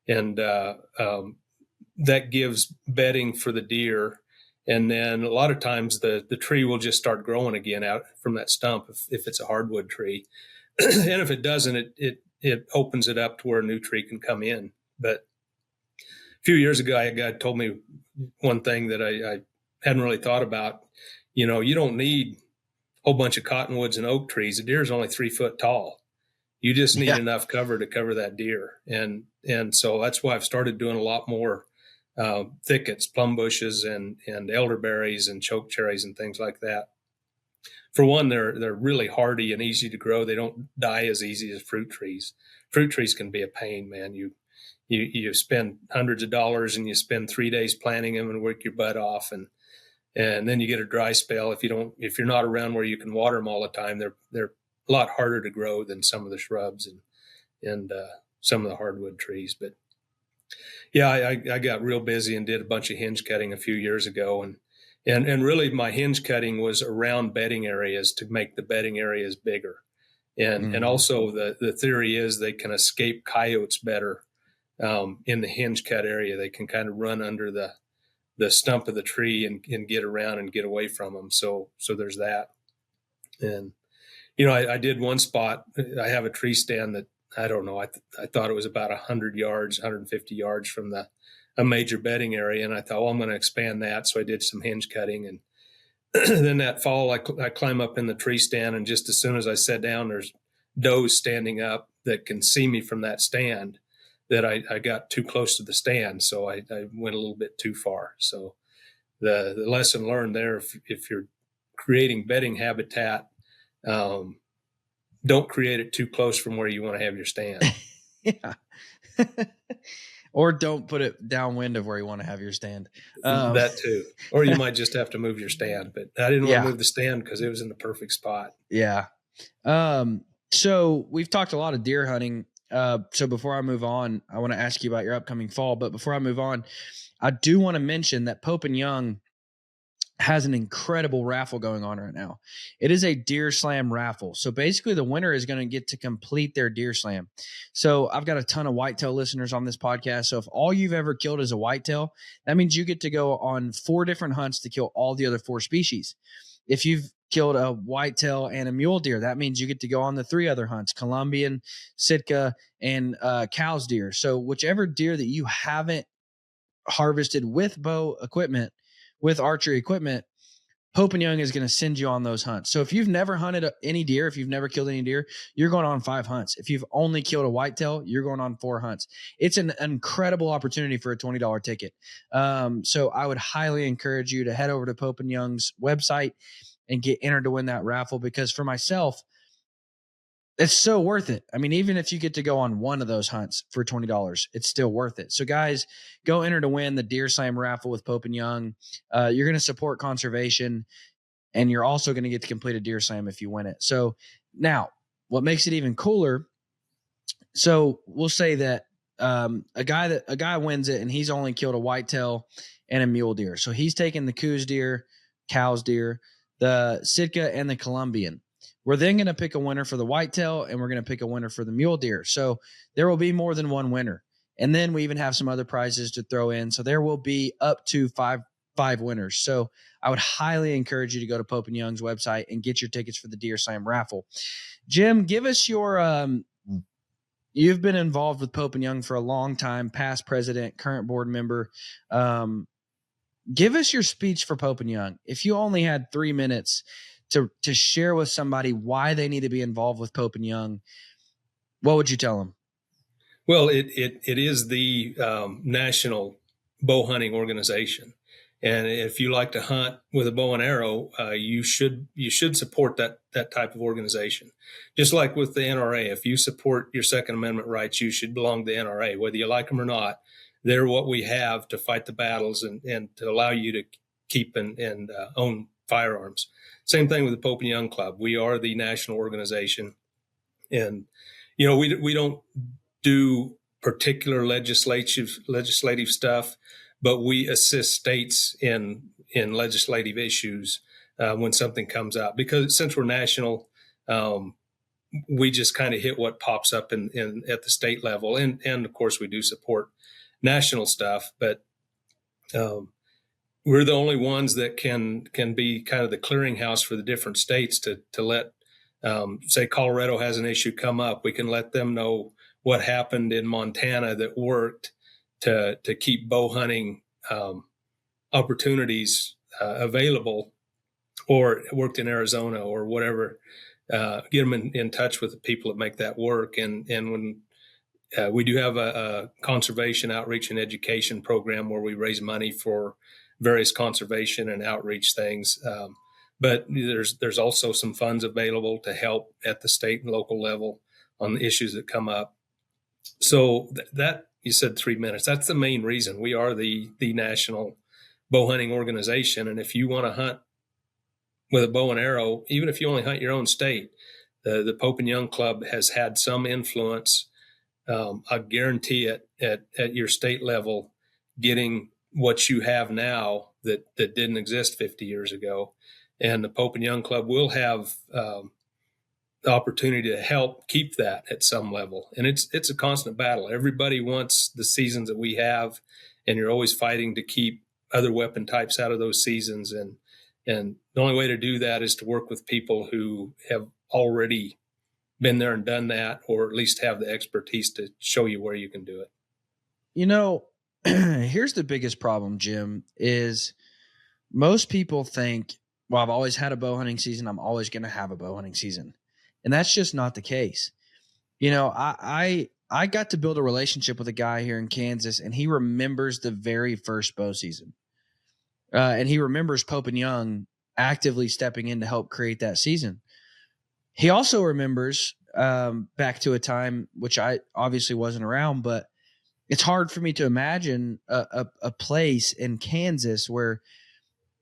that gives bedding for the deer. And then a lot of times the tree will just start growing again out from that stump if it's a hardwood tree. And if it doesn't, it opens it up to where a new tree can come in. But a few years ago, a guy told me one thing that I hadn't really thought about. You don't need a whole bunch of cottonwoods and oak trees. A deer is only 3 foot tall. You just need enough cover to cover that deer. And so that's why I've started doing a lot more thickets, plum bushes and elderberries and choke cherries and things like that. For one, they're really hardy and easy to grow. They don't die as easy as fruit trees. Fruit trees can be a pain, man. You spend hundreds of dollars and you spend 3 days planting them and work your butt off, and then you get a dry spell. If you're not around where you can water them all the time, they're a lot harder to grow than some of the shrubs and some of the hardwood trees. But yeah, I got real busy and did a bunch of hinge cutting a few years ago, and really my hinge cutting was around bedding areas to make the bedding areas bigger. And also the theory is they can escape coyotes better in the hinge cut area. They can kind of run under the stump of the tree and get around and get away from them. So there's that. And, I did one spot. I have a tree stand that, I don't know, I thought it was about 100 yards, 150 yards from a major bedding area. And I thought, well, I'm going to expand that. So I did some hinge cutting. And then that fall, I climb up in the tree stand, and just as soon as I sat down, there's does standing up that can see me from that stand, that I got too close to the stand. So I went a little bit too far. So the lesson learned there, if you're creating bedding habitat, don't create it too close from where you want to have your stand. Yeah. Or don't put it downwind of where you want to have your stand. That too. Or you might just have to move your stand. But I didn't want to move the stand because it was in the perfect spot. Yeah. So we've talked a lot of deer hunting. So before I move on, I want to ask you about your upcoming fall. But before I move on, I do want to mention that Pope and Young has an incredible raffle going on right now. It is a deer slam raffle. So basically the winner is going to get to complete their deer slam. So I've got a ton of whitetail listeners on this podcast. So if all you've ever killed is a whitetail, that means you get to go on 4 different hunts to kill all the other 4 species. If you've killed a whitetail and a mule deer, that means you get to go on the 3 other hunts, Columbian, Sitka, and cow's deer. So whichever deer that you haven't harvested with bow equipment, with archery equipment, Pope and Young is going to send you on those hunts. So if you've never hunted any deer, if you've never killed any deer, you're going on 5 hunts. If you've only killed a whitetail, you're going on 4 hunts. It's an incredible opportunity for a $20 ticket. So I would highly encourage you to head over to Pope and Young's website and get entered to win that raffle, because for myself, it's so worth it. I mean, even if you get to go on one of those hunts for $20, it's still worth it. So guys, go enter to win the Deer Slam raffle with Pope and Young. You're going to support conservation, and you're also going to get to complete a deer slam if you win it. So now what makes it even cooler. So we'll say that a guy wins it and he's only killed a whitetail and a mule deer. So he's taken the coos deer, cow's deer, the Sitka, and the Columbian. We're then going to pick a winner for the whitetail, and we're going to pick a winner for the mule deer. So there will be more than one winner. And then we even have some other prizes to throw in. So there will be up to five winners. So I would highly encourage you to go to Pope and Young's website and get your tickets for the Deer Slam raffle. Jim, give us your you've been involved with Pope and Young for a long time, past president, current board member. Give us your speech for Pope and Young. If you only had 3 minutes to share with somebody why they need to be involved with Pope and Young, what would you tell them? Well, it is the national bow hunting organization, and if you like to hunt with a bow and arrow, you should support that type of organization. Just like with the NRA, if you support your Second Amendment rights, you should belong to the NRA, whether you like them or not. They're what we have to fight the battles and to allow you to keep and own firearms. Same thing with the Pope and Young Club. We are the national organization, and we don't do particular legislative stuff, but we assist states in legislative issues when something comes out. Because since we're national, we just kind of hit what pops up in at the state level, and of course we do support national stuff, but we're the only ones that can be kind of the clearinghouse for the different states to let, say Colorado has an issue come up. We can let them know what happened in Montana that worked to keep bow hunting opportunities available, or worked in Arizona or whatever. Get them in touch with the people that make that work. And when We do have a conservation outreach and education program where we raise money for various conservation and outreach things. But there's also some funds available to help at the state and local level on the issues that come up. So that you said 3 minutes. That's the main reason. We are the national bow hunting organization. And if you want to hunt with a bow and arrow, even if you only hunt your own state, the Pope and Young Club has had some influence. I guarantee it at your state level, getting what you have now that didn't exist 50 years ago. And the Pope and Young Club will have the opportunity to help keep that at some level. And it's a constant battle. Everybody wants the seasons that we have, and you're always fighting to keep other weapon types out of those seasons. And the only way to do that is to work with people who have already been there and done that, or at least have the expertise to show you where you can do it. Here's the biggest problem, Jim, is most people think, well, I've always had a bow hunting season. I'm always going to have a bow hunting season. And that's just not the case. I got to build a relationship with a guy here in Kansas, and he remembers the very first bow season. And he remembers Pope and Young actively stepping in to help create that season. He also remembers back to a time which I obviously wasn't around, but it's hard for me to imagine a place in Kansas where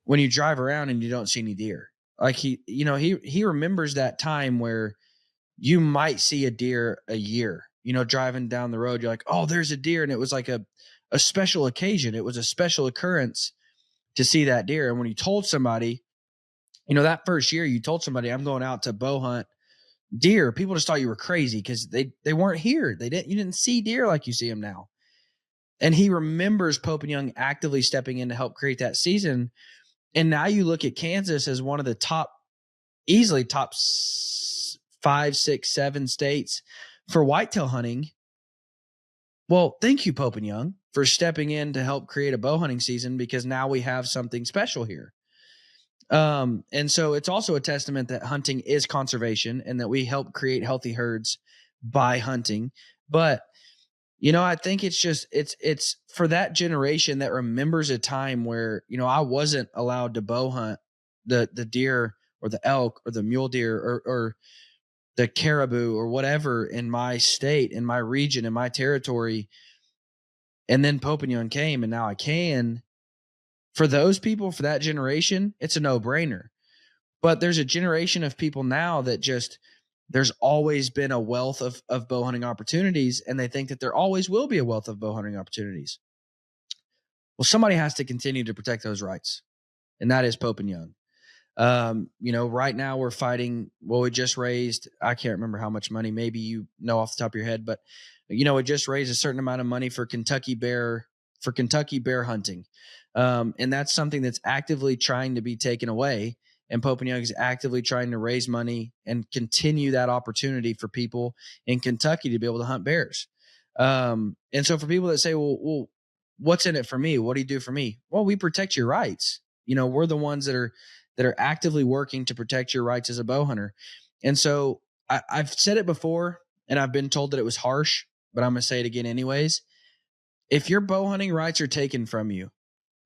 when you drive around and you don't see any deer. Like he remembers that time where you might see a deer a year, driving down the road. You're like, oh, there's a deer. And it was like a special occasion. It was a special occurrence to see that deer. And when you told somebody, that first year you told somebody I'm going out to bow hunt deer, people just thought you were crazy because they weren't here. You didn't see deer like you see them now. And he remembers Pope and Young actively stepping in to help create that season. And now you look at Kansas as one of the easily top 5, 6, 7 states for whitetail hunting. Well, thank you, Pope and Young, for stepping in to help create a bow hunting season, because now we have something special here. And so it's also a testament that hunting is conservation and that we help create healthy herds by hunting. But, I think it's for that generation that remembers a time where, I wasn't allowed to bow hunt the deer or the elk or the mule deer or the caribou or whatever in my state, in my region, in my territory. And then Pope and Young came, and now I can. For those people, for that generation, it's a no-brainer. But there's a generation of people now that there's always been a wealth of bow hunting opportunities, and they think that there always will be a wealth of bow hunting opportunities. Well, somebody has to continue to protect those rights, and that is Pope and Young. Right now we're fighting. Well, we just raised, I can't remember how much money, maybe off the top of your head, but we just raised a certain amount of money for Kentucky bear hunting. And that's something that's actively trying to be taken away. And Pope and Young is actively trying to raise money and continue that opportunity for people in Kentucky to be able to hunt bears. And so for people that say, well, what's in it for me? What do you do for me? Well, we protect your rights. We're the ones that are actively working to protect your rights as a bow hunter. And so I've said it before, and I've been told that it was harsh, but I'm going to say it again anyways. If your bow hunting rights are taken from you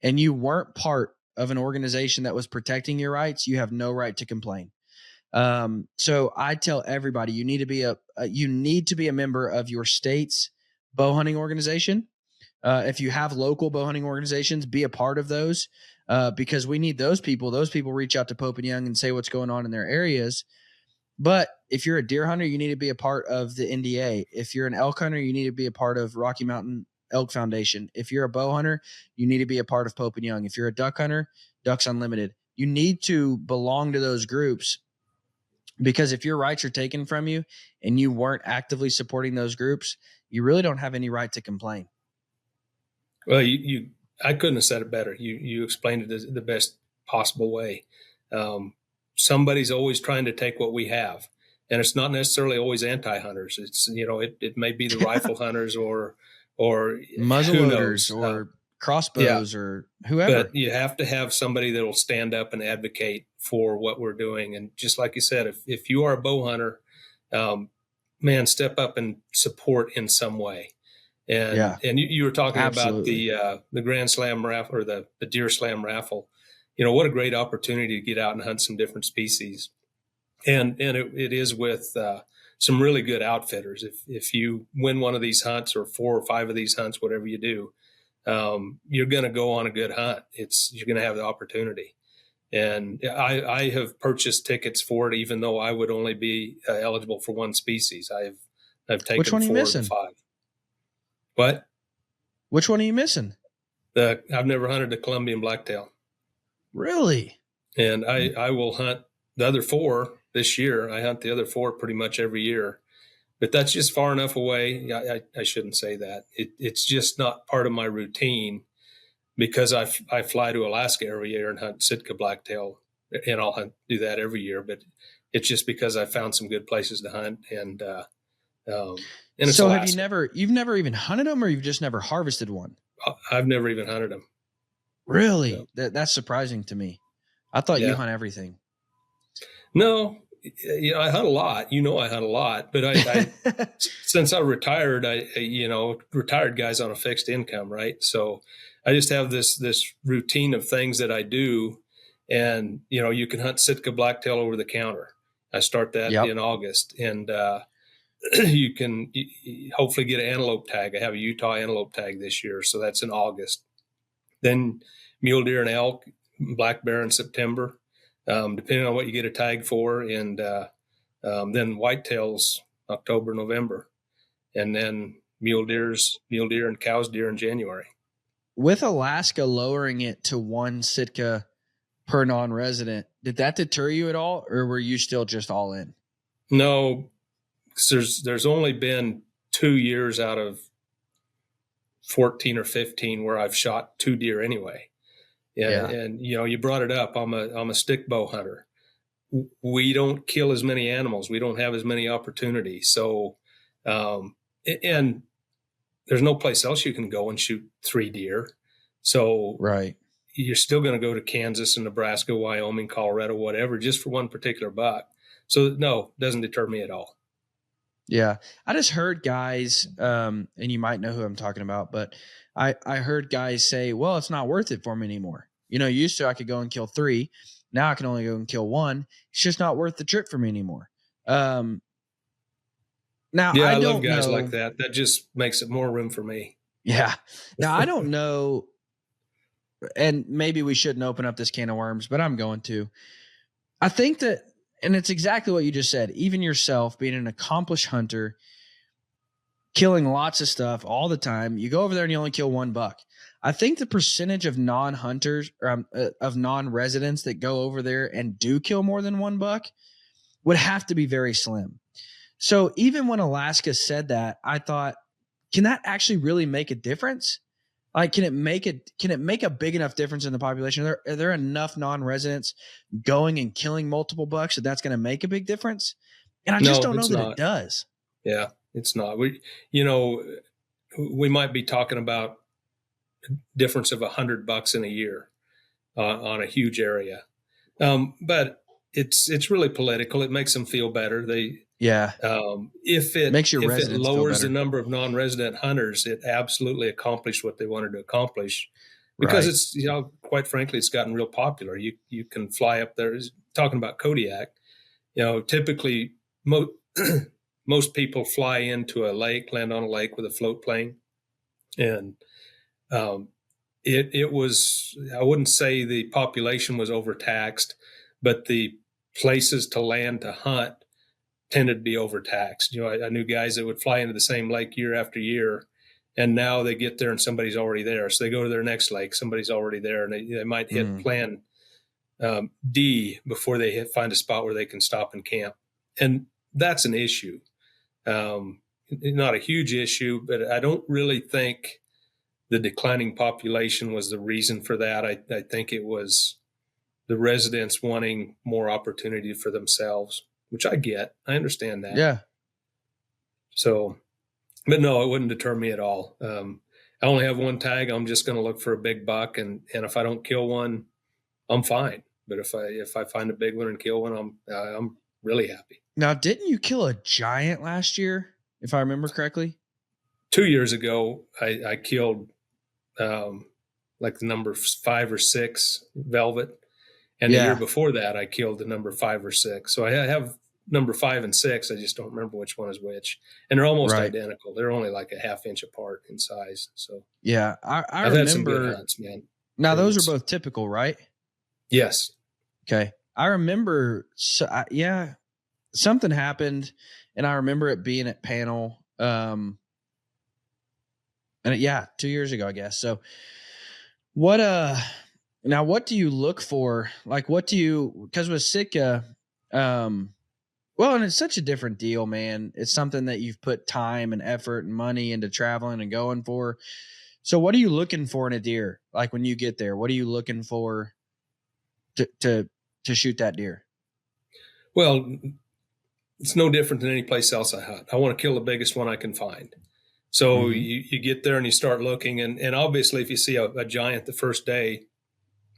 and you weren't part of an organization that was protecting your rights, you have no right to complain. So I tell everybody, you need to be a member of your state's bow hunting organization. If you have local bow hunting organizations, be a part of those, because we need those people. Those people reach out to Pope and Young and say what's going on in their areas. But if you're a deer hunter, you need to be a part of the NDA. If you're an elk hunter, you need to be a part of Rocky Mountain Elk Foundation. If you're a bow hunter, you need to be a part of Pope and Young. If you're a duck hunter, Ducks Unlimited. You need to belong to those groups, because if your rights are taken from you and you weren't actively supporting those groups, you really don't have any right to complain. Well, I couldn't have said it better. You explained it the best possible way. Somebody's always trying to take what we have, and it's not necessarily always anti-hunters. It's, it may be the rifle hunters or muzzleloaders or crossbows, or whoever. But you have to have somebody that will stand up and advocate for what we're doing. And just like you said, if you are a bow hunter, man, step up and support in some way. Yeah, And you were talking absolutely. about the Grand Slam raffle or the Deer Slam raffle. What a great opportunity to get out and hunt some different species. And it is with some really good outfitters. If you win one of these hunts or 4 or 5 of these hunts, whatever you do, you're going to go on a good hunt. You're going to have the opportunity. And I have purchased tickets for it, even though I would only be eligible for one species. I've taken Which one are you 4 missing? to 5. What? Which one are you missing? I've never hunted a Columbian blacktail. Really? And I will hunt the other 4 this year. I hunt the other 4 pretty much every year. But that's just far enough away. I shouldn't say that. It's just not part of my routine, because I fly to Alaska every year and hunt Sitka blacktail, and I'll do that every year. But it's just because I found some good places to hunt, and it's So Alaska. you've never even hunted them, or you've just never harvested one? I've never even hunted them. Really? No. That's surprising to me. I thought you Yeah. hunt everything. No, I hunt a lot. I hunt a lot, but I since I retired, retired guys on a fixed income, right? So I just have this routine of things that I do, and you can hunt Sitka blacktail over the counter. I start that Yep. in August, and you can hopefully get an antelope tag. I have a Utah antelope tag this year, so that's in August. Then mule deer and elk, black bear in September. Depending on what you get a tag for, and then whitetails October, November, and then mule deer and cows deer in January. With Alaska lowering it to 1 Sitka per non-resident, did that deter you at all, or were you still just all in? No, there's only been 2 years out of 14 or 15 where I've shot 2 deer anyway. And you brought it up. I'm a stick bow hunter. We don't kill as many animals. We don't have as many opportunities. So, and there's no place else you can go and shoot 3 deer. So Right. you're still going to go to Kansas and Nebraska, Wyoming, Colorado, whatever, just for one particular buck. So no, it doesn't deter me at all. Yeah. I just heard guys, and you might know who I'm talking about, but I heard guys say, well, it's not worth it for me anymore. Used to I could go and kill 3. Now I can only go and kill 1. It's just not worth the trip for me anymore. Now Yeah, I love don't guys know. like that. That just makes it more room for me. Yeah. Now I don't know, and maybe we shouldn't open up this can of worms, but I'm going to. I think that, and it's exactly what you just said, even yourself being an accomplished hunter, killing lots of stuff all the time, you go over there and you only kill 1 buck. I think the percentage of non-hunters, of non-residents that go over there and do kill more than 1 buck would have to be very slim. So even when Alaska said that, I thought, can that actually really make a difference? Like, can it make a big enough difference in the population? Are there enough non-residents going and killing multiple bucks that's going to make a big difference? And I just don't know that it does. Yeah, it's not. We might be talking about a difference of $100 in a year on a huge area, but it's really political. It makes them feel better. If it makes your if it residents feel lowers the better. number of non-resident hunters, it absolutely accomplished what they wanted to accomplish, because Right. it's quite frankly, it's gotten real popular. You can fly up there. Talking about Kodiak, typically most people fly into a lake, land on a lake with a float plane, and it was, I wouldn't say the population was overtaxed, but the places to land to hunt tended to be overtaxed. I knew guys that would fly into the same lake year after year, and now they get there and somebody's already there. So they go to their next lake, somebody's already there, and they might hit plan D before they find a spot where they can stop and camp. And that's an issue. Not a huge issue, but I don't really think the declining population was the reason for that. I think it was the residents wanting more opportunity for themselves, which I get. I understand that. Yeah. So, but no, it wouldn't deter me at all. I only have 1 tag. I'm just going to look for a big buck, and if I don't kill one, I'm fine. But if I find a big one and kill one, really happy. Now, didn't you kill a giant last year, if I remember correctly? 2 years ago, I killed like the number 5 or 6 velvet. And the year before that, I killed the number 5 or 6. So I have number 5 and 6. I just don't remember which one is which. And they're almost identical. They're only like a half inch apart in size. So yeah, I I've remember. had some good hunts, man. Now those are both typical, right? Yes. Okay. I remember. Something happened, and I remember it being at panel. And 2 years ago, I guess. So what? Now, what do you look for? Like, what do you, because with Sitka, and it's such a different deal, man. It's something that you've put time and effort and money into traveling and going for. So what are you looking for in a deer? Like when you get there, what are you looking for to shoot that deer? Well, it's no different than any place else I hunt. I want to kill the biggest one I can find. So you get there and you start looking, and obviously if you see a giant the first day,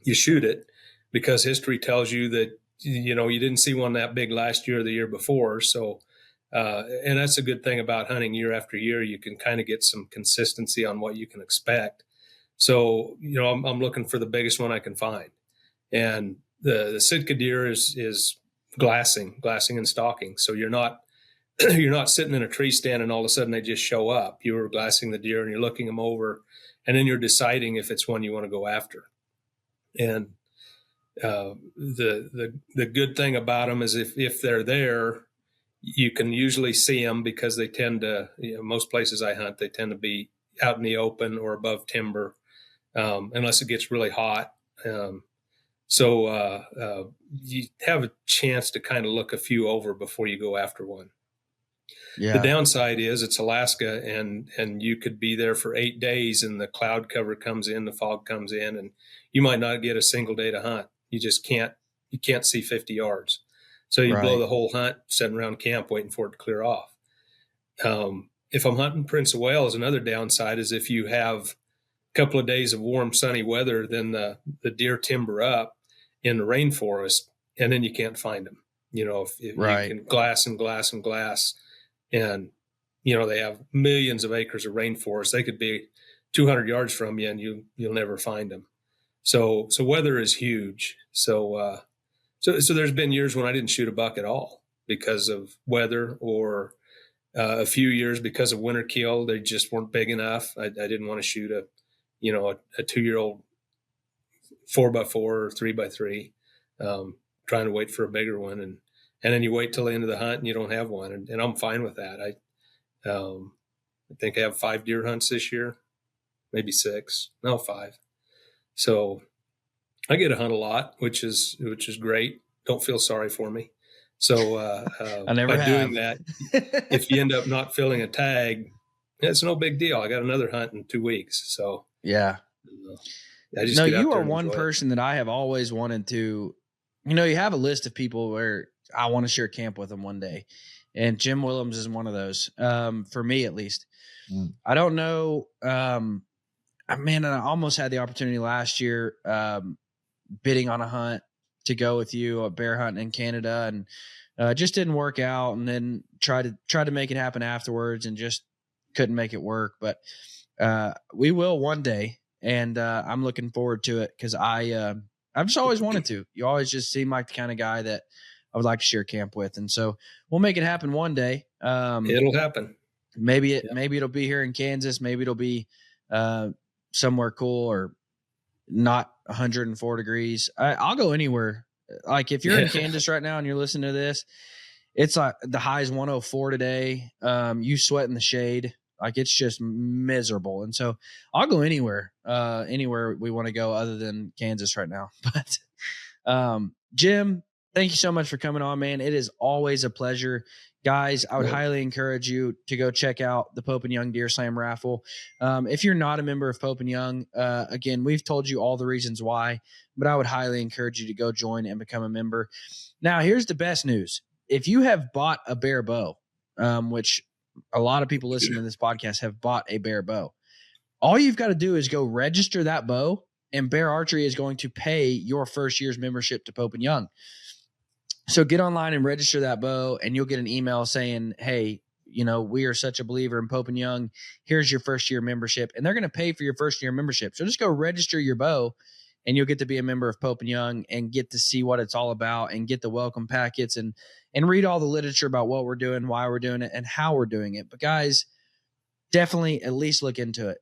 you shoot it, because history tells you that, you didn't see one that big last year or the year before. So, and that's a good thing about hunting year after year. You can kind of get some consistency on what you can expect. So, I'm looking for the biggest one I can find. And the Sitka deer is glassing and stalking. So you're not sitting in a tree stand and all of a sudden they just show up. You're glassing the deer and you're looking them over, and then you're deciding if it's one you want to go after. And the good thing about them is if they're there, you can usually see them, because they tend to, most places I hunt, they tend to be out in the open or above timber, unless it gets really hot. So you have a chance to kind of look a few over before you go after one. Yeah. The downside is it's Alaska, and you could be there for 8 days and the cloud cover comes in, the fog comes in, and you might not get a single day to hunt. You just can't see 50 yards. So you blow the whole hunt sitting around camp waiting for it to clear off. If I'm hunting Prince of Wales, another downside is if you have a couple of days of warm, sunny weather, then the deer timber up in the rainforest, and then you can't find them. If you can glass and glass and glass, and they have millions of acres of rainforest, they could be 200 yards from you and you'll never find them. So weather is huge. So there's been years when I didn't shoot a buck at all because of weather, or a few years because of winter kill. They just weren't big enough. I didn't want to shoot a 2-year-old 4x4 or 3x3, trying to wait for a bigger one. And then you wait till the end of the hunt and you don't have one. And I'm fine with that. I think I have 5 deer hunts this year, maybe 6, no 5. So I get to hunt a lot, which is great. Don't feel sorry for me. So by doing that, if you end up not filling a tag, it's no big deal. I got another hunt in 2 weeks. So yeah. You are one person that I have always wanted to, you have a list of people where I want to share camp with them one day. And Jim Willems is one of those, for me at least. I don't know. Man, I almost had the opportunity last year, bidding on a hunt to go with you, a bear hunt in Canada, and just didn't work out. And then tried to make it happen afterwards and just couldn't make it work. But we will one day, and I'm looking forward to it, because I've just always wanted to. You always just seem like the kind of guy that I would like to share camp with, and so we'll make it happen one day. It'll happen. Maybe it'll be here in Kansas. Maybe it'll be somewhere cool, or not 104 degrees. I'll go anywhere. Like if you're in Kansas right now and you're listening to this, it's like the high is 104 today. You sweat in the shade. Like it's just miserable. And so I'll go anywhere we want to go other than Kansas right now. But Jim, thank you so much for coming on, man. It is always a pleasure. Guys, I would highly encourage you to go check out the Pope and Young Deer Slam raffle. If you're not a member of Pope and Young, again, we've told you all the reasons why, but I would highly encourage you to go join and become a member. Now, here's the best news. If you have bought a bear bow, which a lot of people listening to this podcast have bought a bear bow, all you've got to do is go register that bow, and Bear Archery is going to pay your first year's membership to Pope and Young. So get online and register that bow, and you'll get an email saying, hey, we are such a believer in Pope and Young. Here's your first year membership. And they're going to pay for your first year membership. So just go register your bow, and you'll get to be a member of Pope and Young and get to see what it's all about and get the welcome packets and read all the literature about what we're doing, why we're doing it, and how we're doing it. But guys, definitely at least look into it.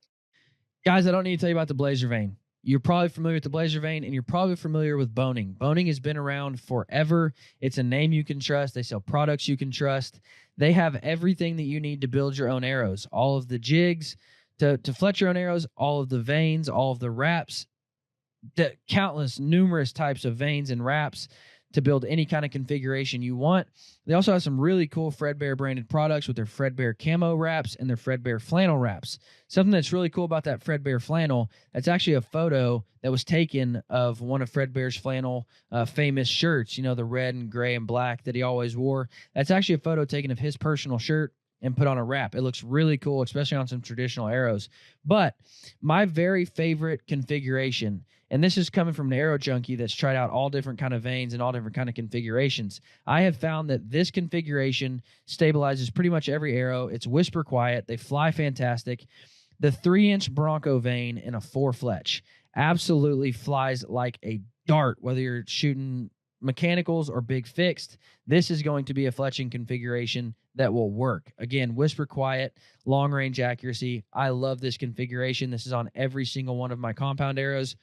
Guys, I don't need to tell you about the Blazer Vane. You're probably familiar with the Blazer Vane, and you're probably familiar with Boning. Boning has been around forever. It's a name you can trust. They sell products you can trust. They have everything that you need to build your own arrows. All of the jigs to fletch your own arrows, all of the vanes, all of the wraps, the numerous types of vanes and wraps to build any kind of configuration you want. They also have some really cool Fredbear branded products with their Fredbear camo wraps and their Fredbear flannel wraps. Something that's really cool about that Fredbear flannel, that's actually a photo that was taken of one of Fredbear's flannel famous shirts, the red and gray and black that he always wore. That's actually a photo taken of his personal shirt and put on a wrap. It looks really cool, especially on some traditional arrows. But my very favorite configuration, and this is coming from an arrow junkie that's tried out all different kind of vanes and all different kind of configurations. I have found that this configuration stabilizes pretty much every arrow. It's whisper quiet. They fly fantastic. The 3-inch Bronco vane in a 4 fletch absolutely flies like a dart, whether you're shooting mechanicals or big fixed. This is going to be a fletching configuration that will work. Again, whisper quiet, long range accuracy. I love this configuration. This is on every single one of my compound arrows.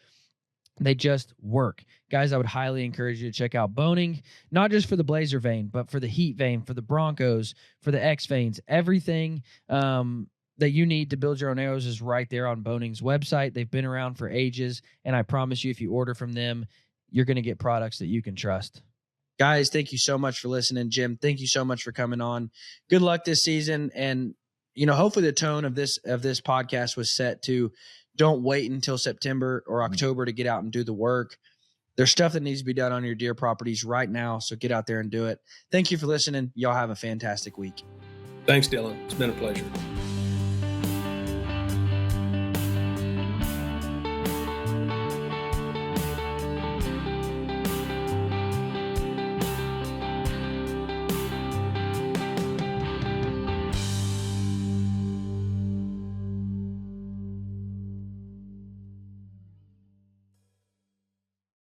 They just work. Guys, I would highly encourage you to check out Boning, not just for the Blazer vane, but for the Heat vane, for the Broncos, for the X vanes. Everything that you need to build your own arrows is right there on Boning's website. They've been around for ages, and I promise you, if you order from them, you're going to get products that you can trust. Guys, thank you so much for listening. Jim, thank you so much for coming on. Good luck this season. And, hopefully the tone of this podcast was set to don't wait until September or October to get out and do the work. There's stuff that needs to be done on your deer properties right now. So get out there and do it. Thank you for listening. Y'all have a fantastic week. Thanks, Dylan. It's been a pleasure.